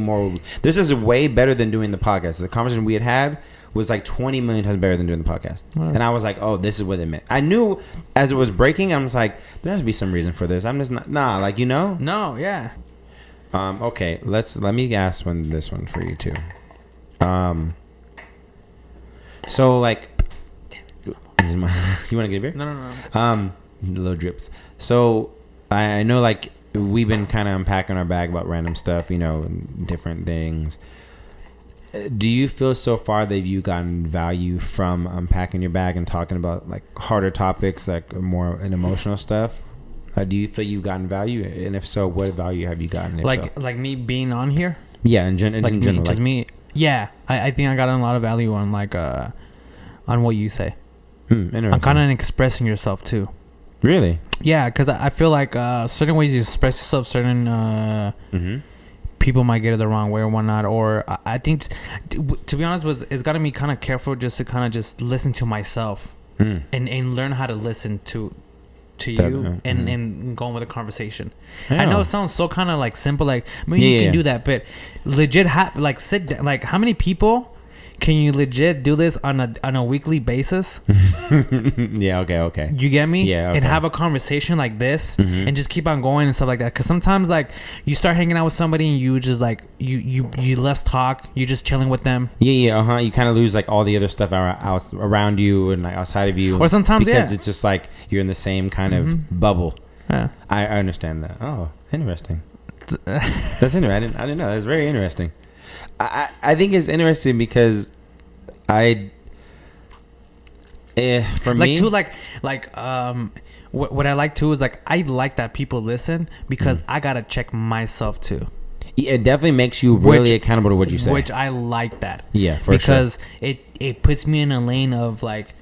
better than doing the podcast. The conversation we had was like 20 million times better than doing the podcast. Right. And I was like, oh, this is what it meant. I knew as it was breaking, I was like, there has to be some reason for this. I'm just not, like, you know? No, yeah. Okay, let me ask this one for you too. So, like, you want to get a beer? No. Little drips. So I know, like, we've been kind of unpacking our bag about random stuff, you know, different things. Do you feel so far that you've gotten value from unpacking your bag and talking about, like, harder topics, like more and emotional stuff? Do you feel you've gotten value? And if so, what value have you gotten? Like me being on here? Yeah, in general. Because I think I got a lot of value on, like, on what you say. Interesting. I'm kind of expressing yourself too. Really? Yeah, because I feel like certain ways you express yourself, certain people might get it the wrong way or whatnot. Or I think, to be honest, it's got to be kind of careful just to kind of just listen to myself and learn how to listen to you and go on with a conversation. I know it sounds so kind of like simple, like, I mean, you can do that, but legit, like, sit down. Like, how many people can you legit do this on a weekly basis? Yeah, okay. You get me? Yeah, okay. And have a conversation like this and just keep on going and stuff like that. Because sometimes, like, you start hanging out with somebody and you just, like, you less talk. You're just chilling with them. Yeah. You kind of lose, like, all the other stuff around you and, like, outside of you. Or sometimes, because it's just like you're in the same kind of bubble. Yeah, I understand that. Oh, interesting. That's interesting. I didn't know. That's very interesting. I think it's interesting because what I like too is, like, I like that people listen because I gotta check myself too. It definitely makes you really accountable to what you say, which I like that. Yeah, because it puts me in a lane of, like,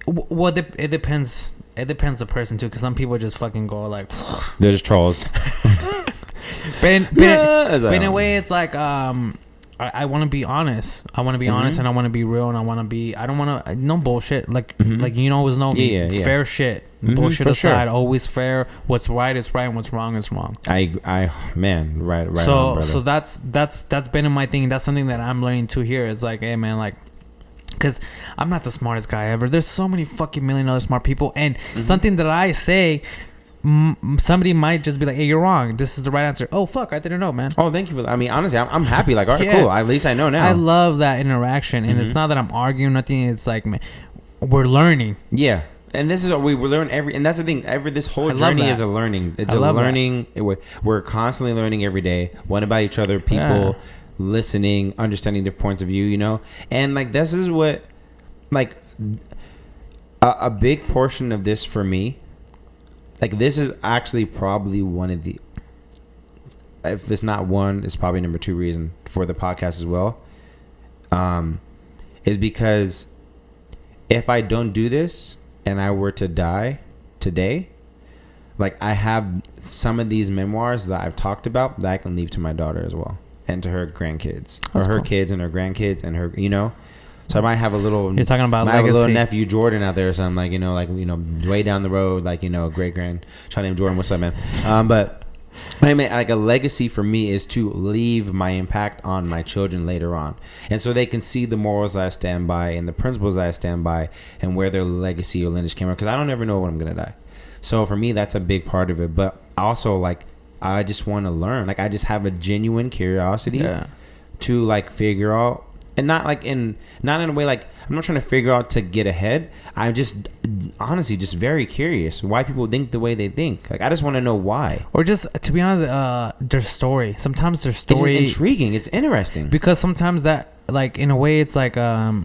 well, it depends the person too, because some people just fucking go, like, they're just trolls. but in a way, it's like, I want to be honest. I want to be honest, and I want to be real, and I don't want to, no bullshit. Like, like, you always know me. Fair shit. Bullshit aside, always fair. What's right is right, and what's wrong is wrong. Man, right. So that's been in my thing. That's something that I'm learning to here. It's like, hey, man, like, because I'm not the smartest guy ever. There's so many fucking million other smart people, and something that I say, somebody might just be like, hey, you're wrong, this is the right answer. Oh, fuck, I didn't know, man. Oh, thank you for that. I mean, honestly, I'm happy. Like, all right, cool, at least I know now. I love that interaction, and it's not that I'm arguing nothing. It's like, man, we're learning. Yeah, and this is what we learn and that's the thing, this whole journey is a learning. It's a learning. We're constantly learning every day, one about each other, people listening, understanding different points of view, you know. And, like, this is what like a big portion of this for me, like this is actually probably one of the, if it's not one, it's probably number 2 reason for the podcast as well, is because if I don't do this and I were to die today, like I have some of these memoirs that I've talked about that I can leave to my daughter as well, and to her grandkids, or her kids and her grandkids and her, you know. So I might have a little. You're talking about legacy. I have a little nephew Jordan out there or something, like, you know, way down the road, like, you know, a great child named Jordan. What's up, man? But I mean, like a legacy for me is to leave my impact on my children later on, and so they can see the morals that I stand by and the principles that I stand by, and where their legacy or lineage came from. Because I don't ever know when I'm gonna die. So for me, that's a big part of it. But also, like, I just want to learn. Like, I just have a genuine curiosity to like figure out. And not in a way like I'm not trying to figure out to get ahead. I'm just honestly just very curious why people think the way they think. Like I just want to know why. Or just to be honest, their story. Sometimes their story is intriguing. It's interesting because sometimes that, like, in a way, it's like I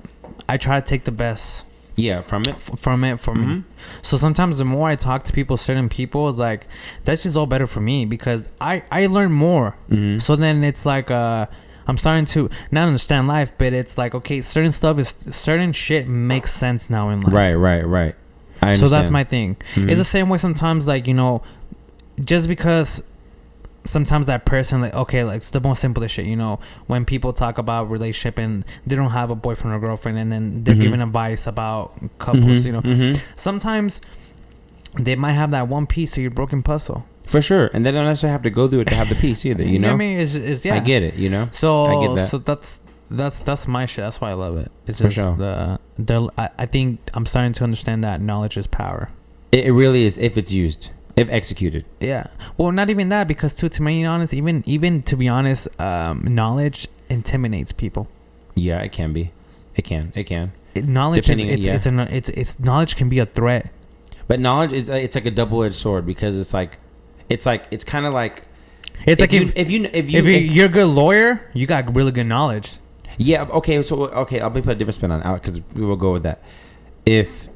try to take the best. Yeah, from it. Mm-hmm. So sometimes the more I talk to people, certain people, it's like that's just all better for me because I learn more. Mm-hmm. So then it's like I'm starting to not understand life, but it's like, okay, certain shit makes sense now in life. Right. I understand. So that's my thing. Mm-hmm. It's the same way sometimes, like, you know, just because sometimes that person, like, okay, like it's the most simplest shit, you know, when people talk about relationship and they don't have a boyfriend or girlfriend, and then they're giving advice about couples, you know, sometimes they might have that one piece of your broken puzzle. For sure, and they don't necessarily have to go through it to have the piece either. You know what I mean? It's yeah. I get it. You know. So I get that. So that's my shit. That's why I love it. It's just I think I'm starting to understand that knowledge is power. It really is if it's used, if executed. Yeah. Well, not even that, because to be honest, even to be honest, knowledge intimidates people. Yeah, it can be. It can. Knowledge it's knowledge can be a threat. But knowledge is it's like a double-edged sword, because it's kind of like if you're a good lawyer, you got really good knowledge. Yeah. Okay. So I'll put a different spin on it, because we will go with that. If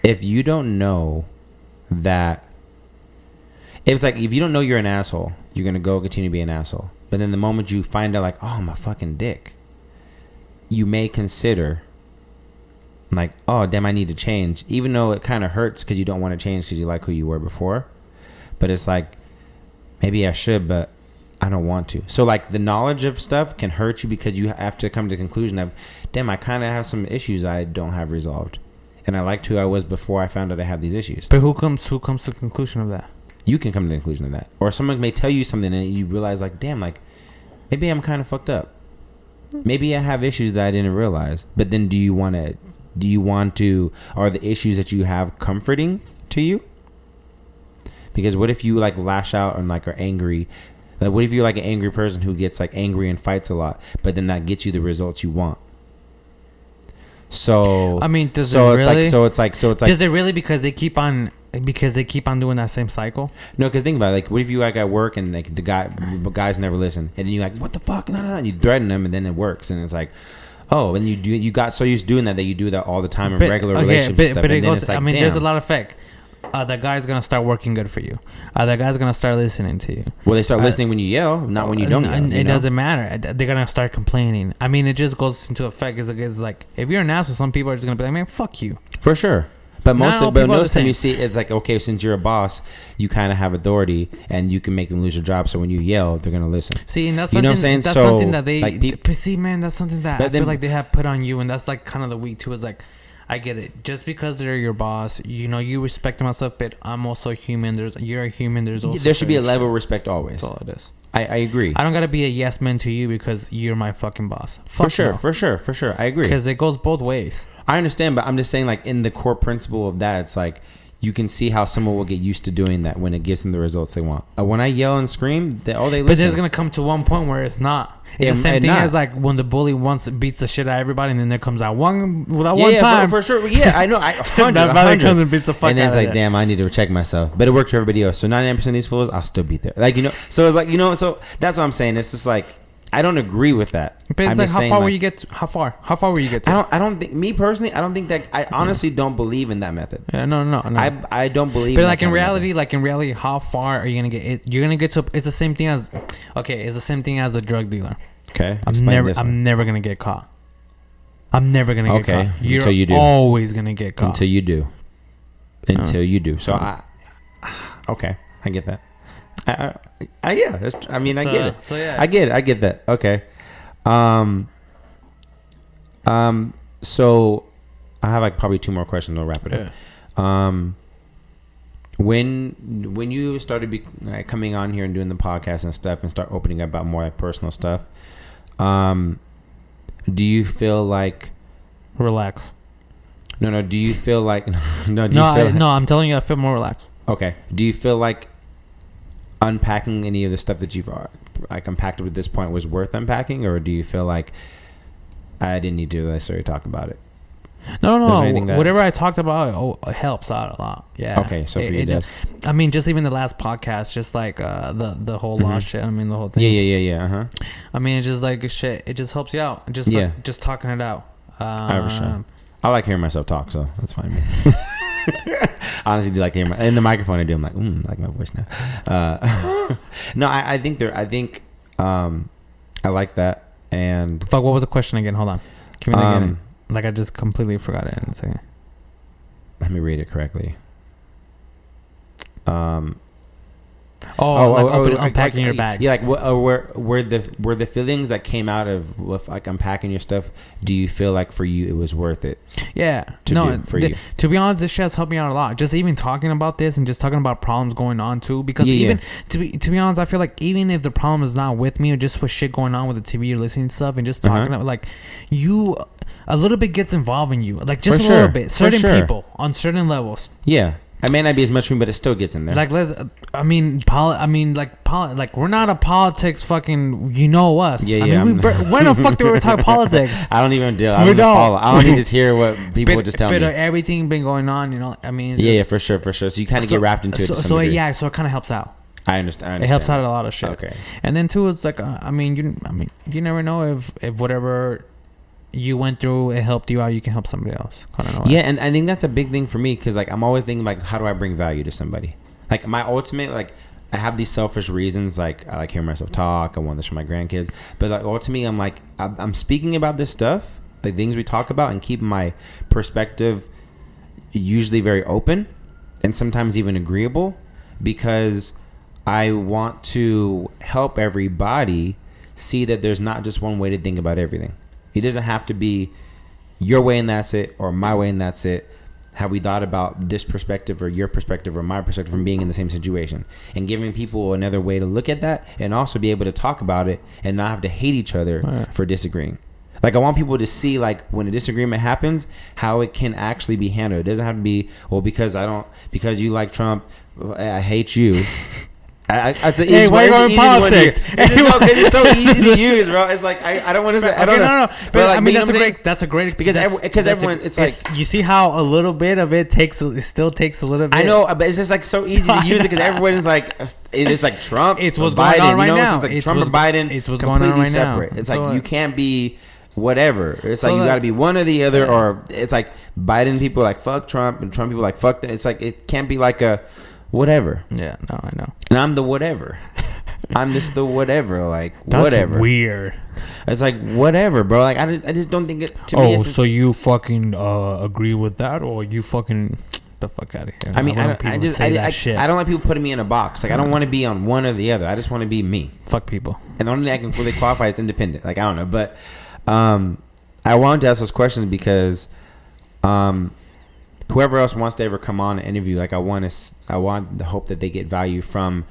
you don't know that, if you don't know you're an asshole, you're gonna go continue to be an asshole. But then the moment you find out, like, oh, I'm a fucking dick, you may consider, like, oh, damn, I need to change, even though it kind of hurts because you don't want to change because you like who you were before. But it's like, maybe I should, but I don't want to. So, like, the knowledge of stuff can hurt you because you have to come to the conclusion of, damn, I kind of have some issues I don't have resolved, and I liked who I was before I found out I have these issues. But who comes to the conclusion of that? You can come to the conclusion of that, or someone may tell you something and you realize, like, damn, like, maybe I'm kind of fucked up. Maybe I have issues that I didn't realize. But then, do you want to? Are the issues that you have comforting to you? Because what if you, like, lash out and, like, are angry? Like, what if you're like an angry person who gets, like, angry and fights a lot, but then that gets you the results you want? So I mean, does it really? Because they keep on doing that same cycle? No, because think about it. Like, what if you, like, at work and, like, the guys never listen, and then you're like, what the fuck? No, and you threaten them, and then it works, and it's like, oh, and you got so used to doing that you do that all the time in regular relationship stuff. But it goes. Like, I mean, damn. There's a lot of effect. That guy's gonna start working good for you. That guy's gonna start listening to you. Well, they start listening when you yell, not when you don't yell. It doesn't matter. They're gonna start complaining. I mean, it just goes into effect. It's like, if you're an asshole, some people are just gonna be like, man, fuck you. For sure. But most of the time you see, it's like, okay, since you're a boss, you kind of have authority and you can make them lose your job. So when you yell, they're gonna listen. See, and that's something, that's something that they. Like, see, man, that's something that I feel like they have put on you, and that's like kind of the weak too. Is like, I get it. Just because they're your boss, you know, you respect myself, but I'm also human. You're a human. There should be a level of respect always. That's all it is. I agree. I don't gotta be a yes man to you because you're my fucking boss. For sure. I agree. Because it goes both ways. I understand, but I'm just saying, like, in the core principle of that, it's like, you can see how someone will get used to doing that when it gives them the results they want. When I yell and scream, they listen. But there's gonna come to one point where it's not. It's the same thing as, like, when the bully beats the shit out of everybody, and then there comes that one time. For sure. Yeah, I know. 100, that brother comes and beats the fuck out of it. And then it's like, damn, I need to check myself. But it worked for everybody else. So 99% of these fools, I'll still beat there. Like, you know. So it's like, you know. So that's what I'm saying. It's just like, I don't agree with that. But it's like, how far will you get? How far will you get to? I don't think, me personally, I don't think that, I honestly don't believe in that method. Yeah, no. I don't believe but in reality, how far are you going to get? You're going to get to, it's the same thing as, a drug dealer. Okay. I'm never going to get caught. I'm never going to get caught. Until you do. Always going to get caught. Until you do. So okay. I get that. I get it. So, yeah. I get that. Okay. So I have like probably 2 more questions. I'll wrap it up. When you started coming on here and doing the podcast and stuff and start opening up about more like personal stuff, do you feel like relax? No. Do you feel like I'm telling you, I feel more relaxed. Okay. Do you feel like unpacking any of the stuff that you've like unpacked at this point was worth unpacking, or do you feel like I didn't need to necessarily talk about it? No. Whatever I talked about, it helps out a lot. Yeah. Okay. So for you, does. I mean, just even the last podcast, just like the whole law shit. I mean, the whole thing. Yeah. I mean, it's just like shit. It just helps you out. Just talking it out. For sure. I like hearing myself talk, so that's fine. Honestly, do like to hear in the microphone. I do. I'm like, I like my voice now. No, I think I like that. And fuck, what was the question again? Hold on. Give me again. Like I just completely forgot it in a second. Let me read it correctly. Unpacking your bags. Yeah, like were the feelings that came out of with like unpacking your stuff? Do you feel like for you it was worth it? Yeah, you. To be honest, this shit has helped me out a lot. Just even talking about this and just talking about problems going on too. Because to be honest, I feel like even if the problem is not with me or just with shit going on with the TV you're listening to stuff and just talking about like you. A little bit gets involved in you, like just little bit. Certain people on certain levels. Yeah, it may not be as much for me, but it still gets in there. Like like we're not a politics fucking. You know us. Yeah. When the fuck do we talk politics? I don't even deal. I don't even just hear what people just tell me. But everything been going on, you know. I mean, it's for sure. So you kind of get wrapped into it. So it kind of helps out. I understand. It helps out a lot of shit. Okay. And then too, it's like you never know if whatever you went through, it helped you out, you can help somebody else. Yeah, and I think that's a big thing for me because like I'm always thinking like, how do I bring value to somebody? Like my ultimate, like I have these selfish reasons, like I like hearing myself talk, I want this for my grandkids, but like ultimately I'm like I'm speaking about this stuff, the things we talk about, and keeping my perspective usually very open and sometimes even agreeable, because I want to help everybody see that there's not just one way to think about everything. It doesn't have to be your way and that's it, or my way and that's it. Have we thought about this perspective or your perspective or my perspective from being in the same situation, and giving people another way to look at that, and also be able to talk about it and not have to hate each other for disagreeing. Like I want people to see like when a disagreement happens, how it can actually be handled. It doesn't have to be, well, because you like Trump, I hate you. Hey, why are you going politics? It's so easy to use, bro. It's like I don't want to say. I don't know. No. But like, I mean, that's a great because everyone. It's like you see how a little bit of it still takes a little bit. I know, but it's just like so easy to use it because everyone is like, it's like Trump. It's what's going on right now. It's like Trump or Biden. It's what's going on right now. It's like you can't be whatever. It's like you got to be one or the other, or it's like Biden people like fuck Trump and Trump people like fuck them. It's like it can't be like a whatever. Yeah, no, I know. And I'm the whatever. I'm just the whatever. Like that's whatever. Weird. It's like whatever, bro. Like I just don't think it. To me, it's so you fucking agree with that, or you fucking the fuck out of here? I mean, I don't like people putting me in a box. Like I don't want to be on one or the other. I just want to be me. Fuck people. And the only thing I can fully qualify is independent. Like I don't know, but I wanted to ask those questions because whoever else wants to ever come on and interview, like I want the hope that they get value from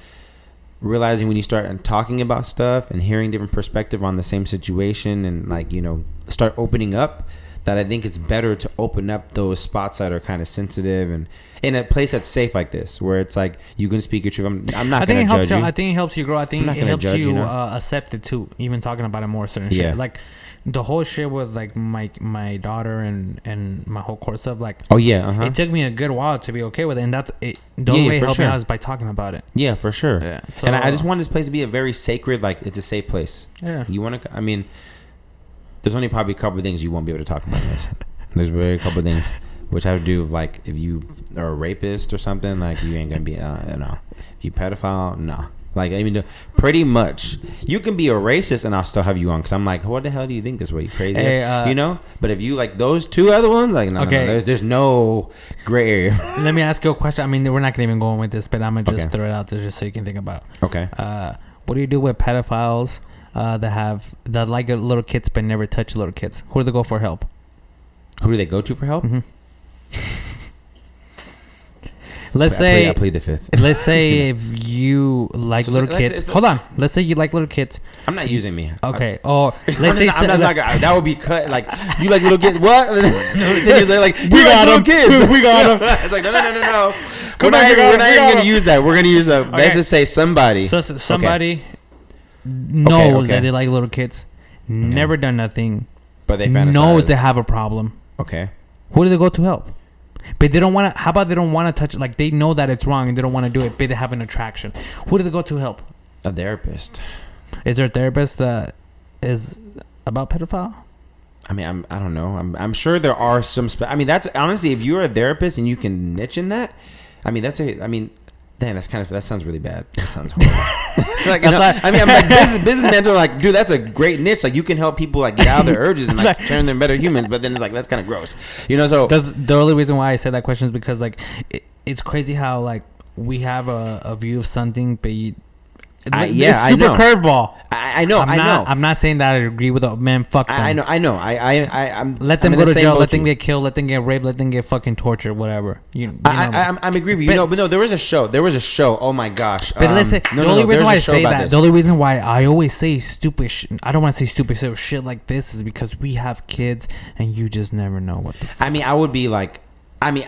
realizing when you start talking about stuff and hearing different perspective on the same situation, and like, you know, start opening up, that I think it's better to open up those spots that are kind of sensitive and in a place that's safe like this, where it's like you can speak your truth. I'm not going to judge you. I think it helps you grow. I think it helps you accept it too, even talking about it more certain shit. Like the whole shit with like my daughter and my whole course of like. Oh yeah. It took me a good while to be okay with it, and that's it. The only way it helped me out is by talking about it. Yeah, for sure. Yeah. So, and I just want this place to be a very sacred, like it's a safe place. Yeah. You want to? I mean, there's only probably a couple of things you won't be able to talk about in this. There's very a couple of things which have to do with like if you are a rapist or something, like you ain't gonna be no. If you pedophile, no. Like, I mean, pretty much, you can be a racist and I'll still have you on because I'm like, what the hell do you think this way? You crazy? Hey, you know? But if you like those two other ones, like, no, there's no gray area. Let me ask you a question. I mean, we're not going to even go on with this, but I'm going to just throw it out there just so you can think about. Okay. What do you do with pedophiles that like little kids but never touch little kids? Who do they go for help? Who do they go to for help? Mm-hmm. I plead the fifth. Let's say if you like little kids. Hold on. Let's say you like little kids. I'm not using me. Okay. Or let's say that would be cut. Like you like little kids. What? Like we got them. Kids. We got them. It's like no. We're not even gonna use that. We're gonna use a. Okay. Let's just say somebody. So somebody knows that they like little kids. Okay. Never done nothing. But they fantasize. Knows they have a problem. Okay. Who do they go to help? But they don't want to. How about they don't want to touch it? Like they know that it's wrong and they don't want to do it, but they have an attraction. Who do they go to help? A therapist. Is there a therapist that is about pedophile? I mean, I don't know. I'm sure there are some. I mean, that's honestly, if you're a therapist and you can niche in that, I mean, damn, that sounds really bad. That sounds horrible. Like, I'm like business mentor. Like, dude, that's a great niche. Like, you can help people like get out of their urges and like turn them better humans. But then it's like that's kind of gross, So the only reason why I said that question is because like it's crazy how like we have a view of something, but it's super curveball. I know. I'm not saying that I agree with it. Man, fuck them. I know. I'm let them go to jail. Let them get killed. Let them get raped. Let them get fucking tortured. Whatever. I'm agree with you. But no, there was a show. Oh my gosh. But let's say the only reason why I say that, the only reason why I always say stupid. I don't want to say stupid shit like this is because we have kids and you just never know what the fuck. I mean, I would be like. I mean,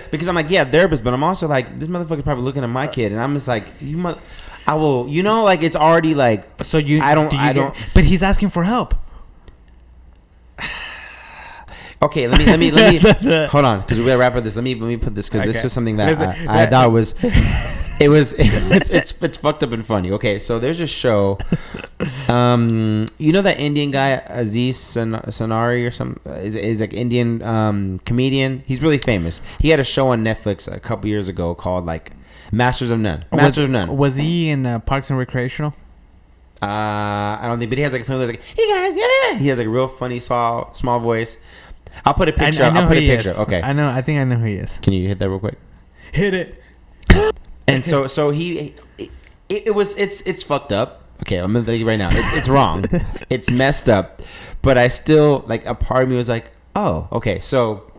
because I'm like, yeah, therapist, but I'm also like, this motherfucker's probably looking at my kid, and I'm just like, I will, like it's already like, so I don't. But he's asking for help. Okay, let me hold on, because we gotta wrap up this. Let me put this because this is something that I thought was. It's fucked up and funny. Okay, so there's a show. You know that Indian guy Aziz Sanari or some is like Indian comedian. He's really famous. He had a show on Netflix a couple years ago called like Masters of None. Was he in Parks and Recreational? I don't think, but he has like a film that's like, hey guys, yeah. He has like a real funny small voice. I'll put a picture. I'll put a picture. Okay. I know. I think I know who he is. Can you hit that real quick? Hit it. And so it's fucked up. Okay, I'm gonna tell you right now. It's wrong. It's messed up. But I still like a part of me was like, oh, okay. So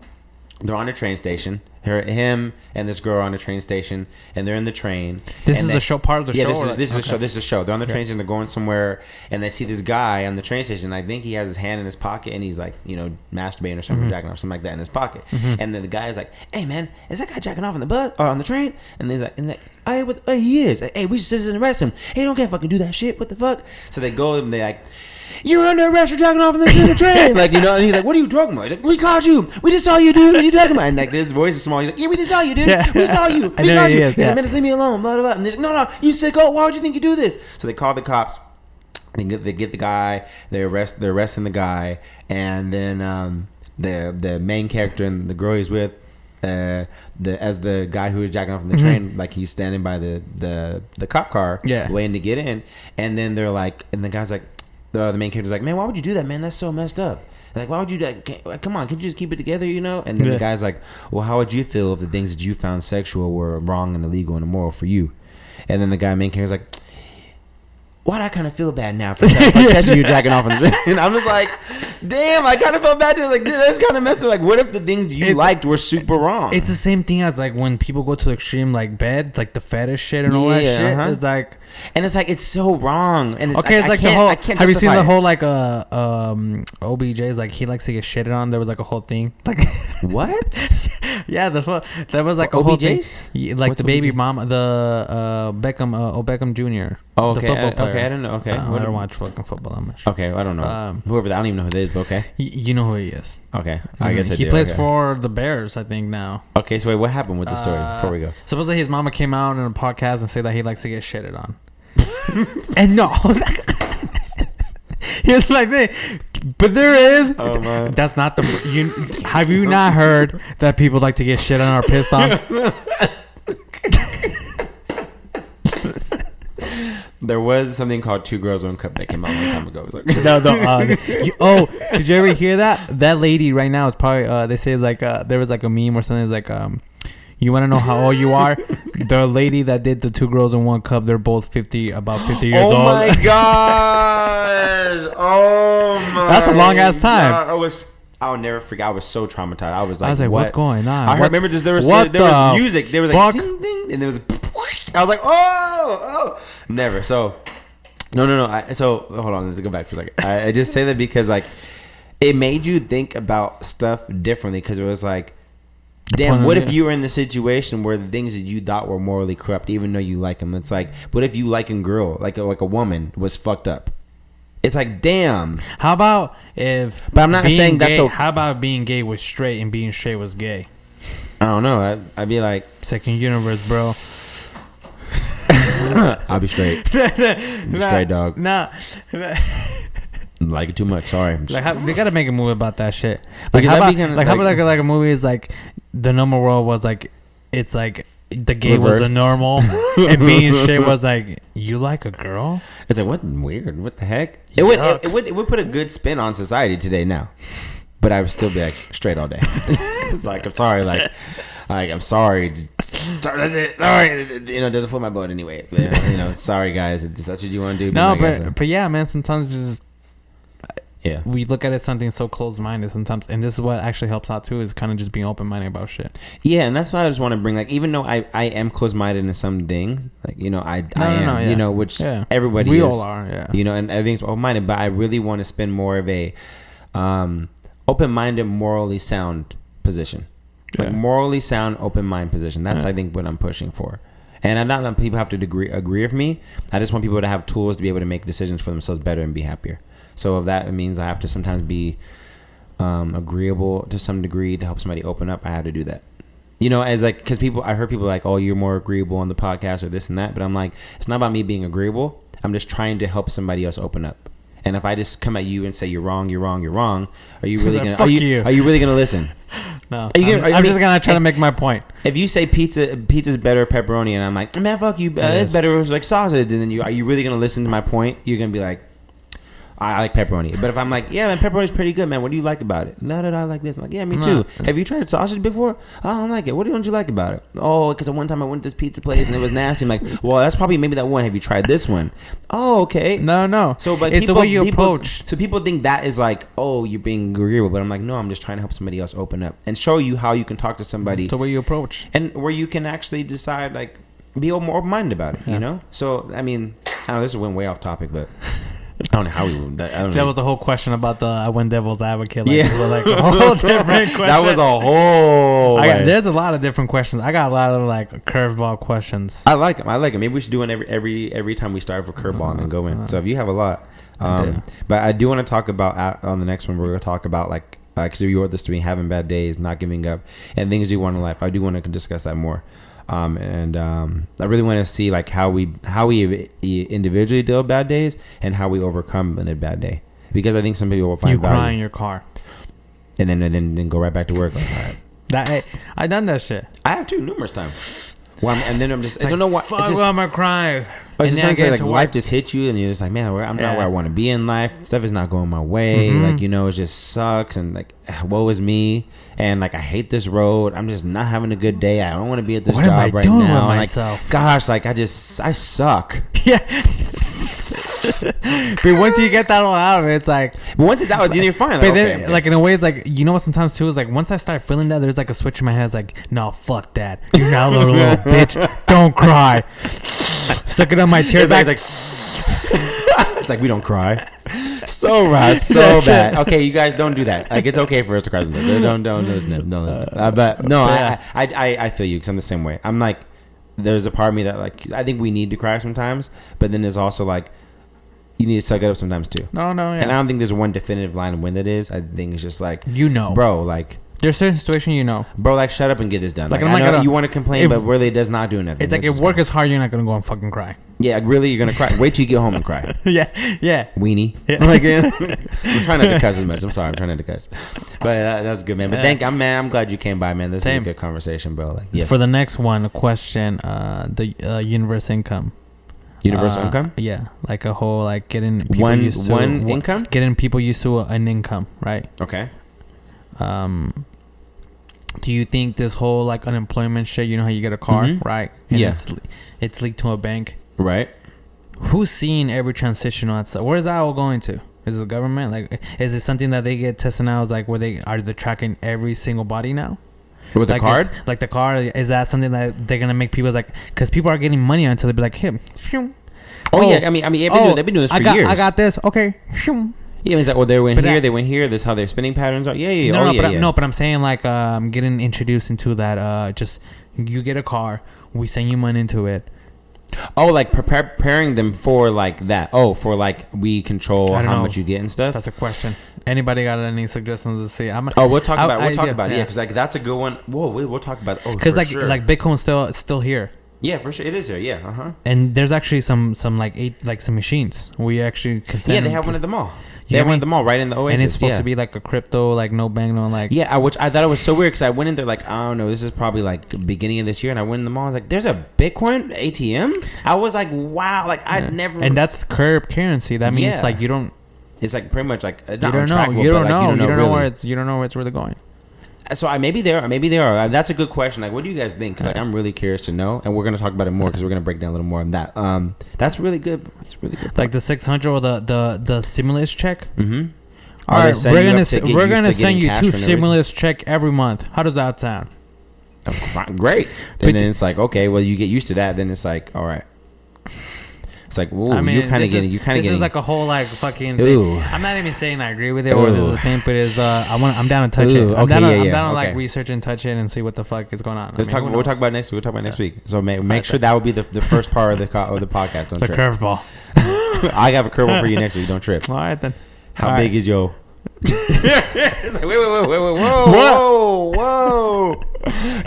they're on a train station. Him and this girl are on a train station, and they're in the train. This is the show. Part of the show. This is the show. This is the show. They're on the train station. They're going somewhere, and they see this guy on the train station. I think he has his hand in his pocket, and he's like, masturbating or something, jacking off, something like that in his pocket. And then the guy is like, "Hey man, is that guy jacking off on the bus or on the train?" And he's like, he is. Hey, we should sit and arrest him. Hey, don't can't fucking do that shit. What the fuck? So they go and they like, you're under arrest for jacking off on the train. Like, and he's like, what are you talking about? He's like, we caught you. We just saw you, dude. What are you talking about? And like, this voice is small. He's like, yeah, we just saw you, dude. We saw you. We caught you. Yeah, man, just leave me alone. Blah, blah, blah. And they're like, no, you sicko. Why would you think you do this? So they call the cops. They get the guy. They're arresting the guy. And then the main character and the girl he's with, as the guy who was jacking off on the train, like he's standing by the cop car, waiting to get in. And then they're like, and the guy's like, the main character's like, man, why would you do that, man? That's so messed up. Like, why would you do that? Come on, can't you just keep it together, And then the guy's like, well, how would you feel if the things that you found sexual were wrong and illegal and immoral for you? And then the main character's like, why'd I kind of feel bad now for catching you jacking off on the train? And I'm just like, damn, I kind of felt bad. Like, dude, that's kind of messed up. Like, what if the things you liked were super wrong? It's the same thing as like when people go to the extreme, like beds, like the fetish shit and all that shit. It's like, and it's like, it's so wrong. And it's okay, it's like the whole. Have you seen the whole like OBJ's like he likes to get shitted on? There was like a whole thing like what? Yeah, that was like a whole thing. Like what's the baby mama, the Beckham Jr. Oh, okay. The football player. Okay, I don't know. Okay, I don't watch fucking football that much. Okay, I don't know. Whoever, I don't even know who they is, but okay. You know who he is. Okay, I guess he plays for the Bears, I think now. Okay, so wait, what happened with the story before we go? Supposedly his mama came out in a podcast and said that he likes to get shitted on. And no, he was like this. But there is. Oh man, that's not the. Have you not heard that people like to get shit on or pissed on? There was something called Two Girls One Cup that came out a long time ago. It was like did you ever hear that? That lady right now is probably. They say like there was like a meme or something. It's like you want to know how old you are? The lady that did the Two Girls in One Cup, they're both about 50 years old. Oh my gosh! Oh my! That's a long ass time. I'll never forget. I was so traumatized. I was like, what? What's going on? I remember there was music. There was like ding ding, and there was. I was like, oh, never. So, no. So hold on. Let's go back for a second. I just say that because like, it made you think about stuff differently because it was like. Damn, what if you were in the situation where the things that you thought were morally corrupt, even though you like them? It's like, what if you like a girl, like a woman, was fucked up? It's like, damn. How about if... But I'm not saying that's so... How about being gay was straight and being straight was gay? I don't know. I'd be like... Second universe, bro. I'll be straight. Straight dog. Nah. Like it too much. Sorry. They gotta make a movie about that shit. Like how about a movie is like the normal world was like it's like the gay reversed. Was the normal and being straight was like you like a girl. It's like what weird. What the heck? It would put a good spin on society today now, but I would still be like straight all day. It's like I'm sorry. Like I'm sorry. That's it. Sorry. It doesn't float my boat anyway. But, sorry guys. That's what you want to do. No, but yeah, man. Sometimes just. Yeah. We look at it something so closed-minded sometimes, and this is what actually helps out too, is kind of just being open-minded about shit. Yeah, and that's why I just want to bring, like, even though I am closed-minded in some things, like, I am, which everybody we is. We all are, yeah. And everything's open-minded, but I really want to spend more of a open-minded, morally sound position. Like, morally sound, open-mind position. That's, I think, what I'm pushing for. And I'm not that people have to agree with me. I just want people to have tools to be able to make decisions for themselves better and be happier. So if that means I have to sometimes be agreeable to some degree to help somebody open up, I have to do that. As like, because I heard people like, oh, you're more agreeable on the podcast or this and that. But I'm like, it's not about me being agreeable. I'm just trying to help somebody else open up. And if I just come at you and say you're wrong, are you really gonna? Are you really gonna listen? No, I'm just gonna try to make my point. If you say pizza's better pepperoni, and I'm like, man, fuck you, it's better like sausage, and then are you really gonna listen to my point? You're gonna be like, I like pepperoni. But if I'm like, yeah, man, pepperoni's pretty good, man. What do you like about it? No, I like this. I'm like, yeah, me too. Have you tried sausage before? I don't like it. What don't you like about it? Oh, because one time I went to this pizza place and it was nasty. I'm like, well, that's probably maybe that one. Have you tried this one? Oh, okay. No. So, but it's the way you approach. So people think that is like, oh, you're being agreeable. But I'm like, no, I'm just trying to help somebody else open up and show you how you can talk to somebody. It's the way you approach. And where you can actually decide, like, be more open-minded about it, So, I mean, I don't know, this went way off topic, but... I don't know how we would. That was the whole question about the I went devil's advocate. Like a whole different question. That was a whole. There's a lot of different questions. I got a lot of like curveball questions. I like them. Maybe we should do one every time we start for curveball and then go in. So if you have a lot, but I do want to talk about on the next one. We're going to talk about like because you wrote this to me, having bad days, not giving up, and things you want in life. I do want to discuss that more. I really want to see like how we individually deal with bad days and how we overcome in a bad day, because I think some people will find value. You cry in your car, and then go right back to work. Like, all right. I done that shit. I have too numerous times. And then I'm just I don't know what. Fuck, why am I crying? It's just like life just hits you, and you're just like, man, I'm not where I want to be in life. Stuff is not going my way. Like it just sucks, and like, woe is me. And like, I hate this road. I'm just not having a good day. I don't want to be at this job right now. And like, gosh, like I suck. Yeah. But once you get that all out of it, it's like. But once it's out, you're fine. Like, but then, like in a way, it's like what sometimes too is like once I start feeling that, there's like a switch in my head. It's like, no, fuck that. You're not a little bitch. Don't cry. Suck it on my tears. It's like we don't cry. So bad. Okay, you guys don't do that. Like, it's okay for us to cry sometimes. Don't listen to him. Don't listen. But no, I feel you because I'm the same way. I'm like, there's a part of me that like I think we need to cry sometimes, but then there's also like you need to suck it up sometimes too. No, yeah. And I don't think there's one definitive line of when that is. I think it's just like bro, like. There's certain situation bro, like shut up and get this done. Like I know you want to complain, but really it does not do nothing. It's like if work is hard, you're not gonna go and fucking cry. Yeah, really, you're gonna cry. Wait till you get home and cry. yeah, weenie. Yeah. Like, I'm trying not to cuss as much. I'm sorry, I'm trying not to cuss. But that's good, man. But I'm glad you came by, man. This is a good conversation, bro. Like, yes. For the next one, a question: the universal income. Universal income? Yeah, like a whole like getting people one used to income. Getting people used to an income, right? Okay. Do you think this whole like unemployment shit? You know how you get a car, right? And it's linked to a bank, right? Who's seeing every transition on that stuff? Where is that all going to? Is it the government? Like, is it something that they get tested now? Is like where they tracking every single body now? With like the card? Like the car, is that something that they're gonna make people like? Because people are getting money until they be like, hey, yeah. I mean, they've been doing this for years. I got this. Okay. Yeah, it's like, well, they went here. This is how their spending patterns are. Yeah. No, but I'm saying like getting introduced into that. Just you get a car, we send you money into it. Oh, like preparing them for like that. Oh, for like we control how much you get and stuff. That's a question. Anybody got any suggestions to see? We'll talk about it. Yeah, because like that's a good one. Whoa, we'll talk about. Oh, because like Bitcoin's still here. Yeah, for sure, it is here. Yeah, And there's actually some like some machines we actually can send. Yeah, they have one at the mall. They have one at the mall right in the Oasis. And it's supposed to be like a crypto, like no bank, no like. Yeah, which I thought it was so weird because I went in there like, I don't know, this is probably like the beginning of this year, and I went in the mall. I was like, there's a Bitcoin ATM. I was like, wow, like I'd never. And that's curb currency. That means like you don't. It's like pretty much like you don't know where it's really going. So maybe they are. That's a good question. Like, what do you guys think? Because like I'm really curious to know, and we're gonna talk about it more because we're gonna break down a little more on that. That's really good. It's really good. Like the 600 or the stimulus check. Mm-hmm. All right, we're gonna send you 2 stimulus check every month. How does that sound? Great. And then it's like, okay, well, you get used to that. Then it's like, all right. It's like, ooh, you're kind of getting. This is like a whole like fucking thing. I'm not even saying I agree with it or this is a thing, but I'm down to touch it. I'm down to like research and touch it and see what the fuck is going on. We'll talk about next week. We'll talk about next week. So make sure that will be the first part of the podcast. Don't trip. The curveball. I have a curveball for you next week. Don't trip. All right then. How big is your? It's like, wait, whoa.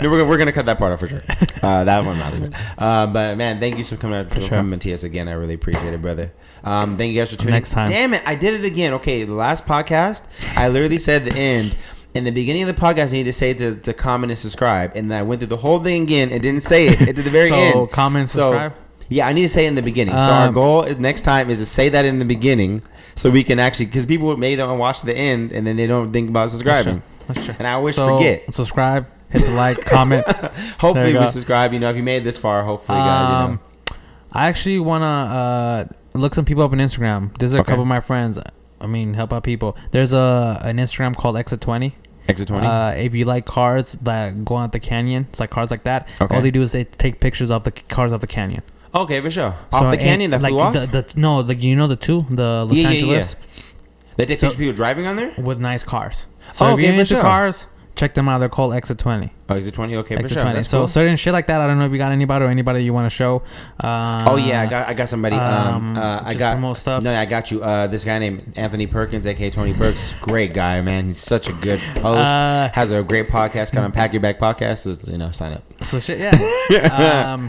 No, we're gonna cut that part off for sure. That one not even. But man, thank you for coming coming to us again. I really appreciate it, brother. Thank you guys for tuning in. Next time. Damn it, I did it again. Okay, the last podcast, I literally said the end. In the beginning of the podcast, I need to say to comment and subscribe, and then I went through the whole thing again and didn't say it to the very end. So comment and subscribe. Yeah, I need to say it in the beginning. So our goal is next time is to say that in the beginning, so we can actually, because people maybe don't watch the end and then they don't think about subscribing. That's true. And I always forget. Subscribe, hit the like, comment. Hopefully we subscribe. If you made it this far, hopefully guys, I actually wanna look some people up on Instagram. There's a couple of my friends. I mean, help out people. There's an Instagram called Exit 20. Exit 20. If you like cars that go out the canyon, it's like cars like that. Okay. All they do is they take pictures of the cars off the canyon. Okay, for sure. Off the canyon that flew off? No, like you know the two, the Los Angeles. Yeah. They take pictures of people driving on there? With nice cars. So if you're into cars, check them out. They're called Exit 20. Oh, Exit 20? Okay, Exit for sure. 20. That's so cool. certain shit like that, I don't know if you got anybody or anybody you want to show. I got somebody. I got promote stuff. No, I got you. This guy named Anthony Perkins, aka Tony Perks. Great guy, man. He's such a good host. Has a great podcast called Unpack Your Bag Podcast. So, sign up. So shit, yeah.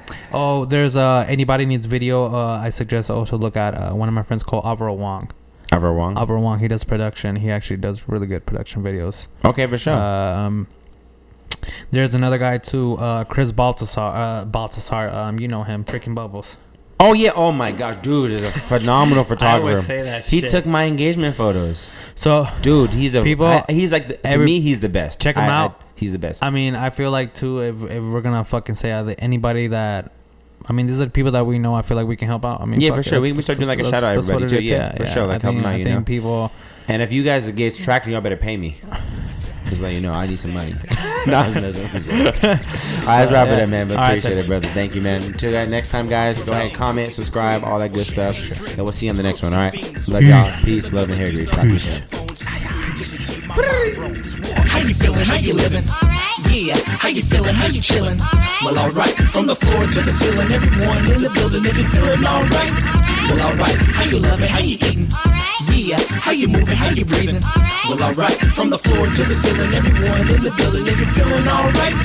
There's anybody needs video. I suggest also look at one of my friends called Alvaro Wong. Alvaro Wong. He does production. He actually does really good production videos. Okay, for sure. There's another guy too, Chris Baltasar. You know him, freaking Bubbles. Oh yeah! Oh my gosh, dude is a phenomenal photographer. I always say that he shit. took my engagement photos. So, dude, he's like to me, he's the best. Check him out. He's the best. I mean, I feel like too, if we're gonna fucking say anybody that. I mean, these are the people that we know. I feel like we can help out. I mean, yeah, for sure. We start doing like a shout out everybody too. Yeah, for sure. Like helping out, I think people. And if you guys get tracked, y'all better pay me. Just let you know, I need some money. No, I was messing with you. All right, let's wrap it up, man. But appreciate it, brother. Thank you, man. Until next time, guys, go ahead, comment, subscribe, all that good stuff. And we'll see you on the next one, all right? Love y'all. Peace, love, and hair grease. Talk to you soon. How you feeling? How you living? Yeah, how you feeling? How you chilling? Well, alright, from the floor to the ceiling, everyone in the building, if you feeling alright. Well, alright, how you loving? How you eating? Yeah, how you moving? How you breathing? Well, alright, from the floor to the ceiling, everyone in the building, if you feeling alright.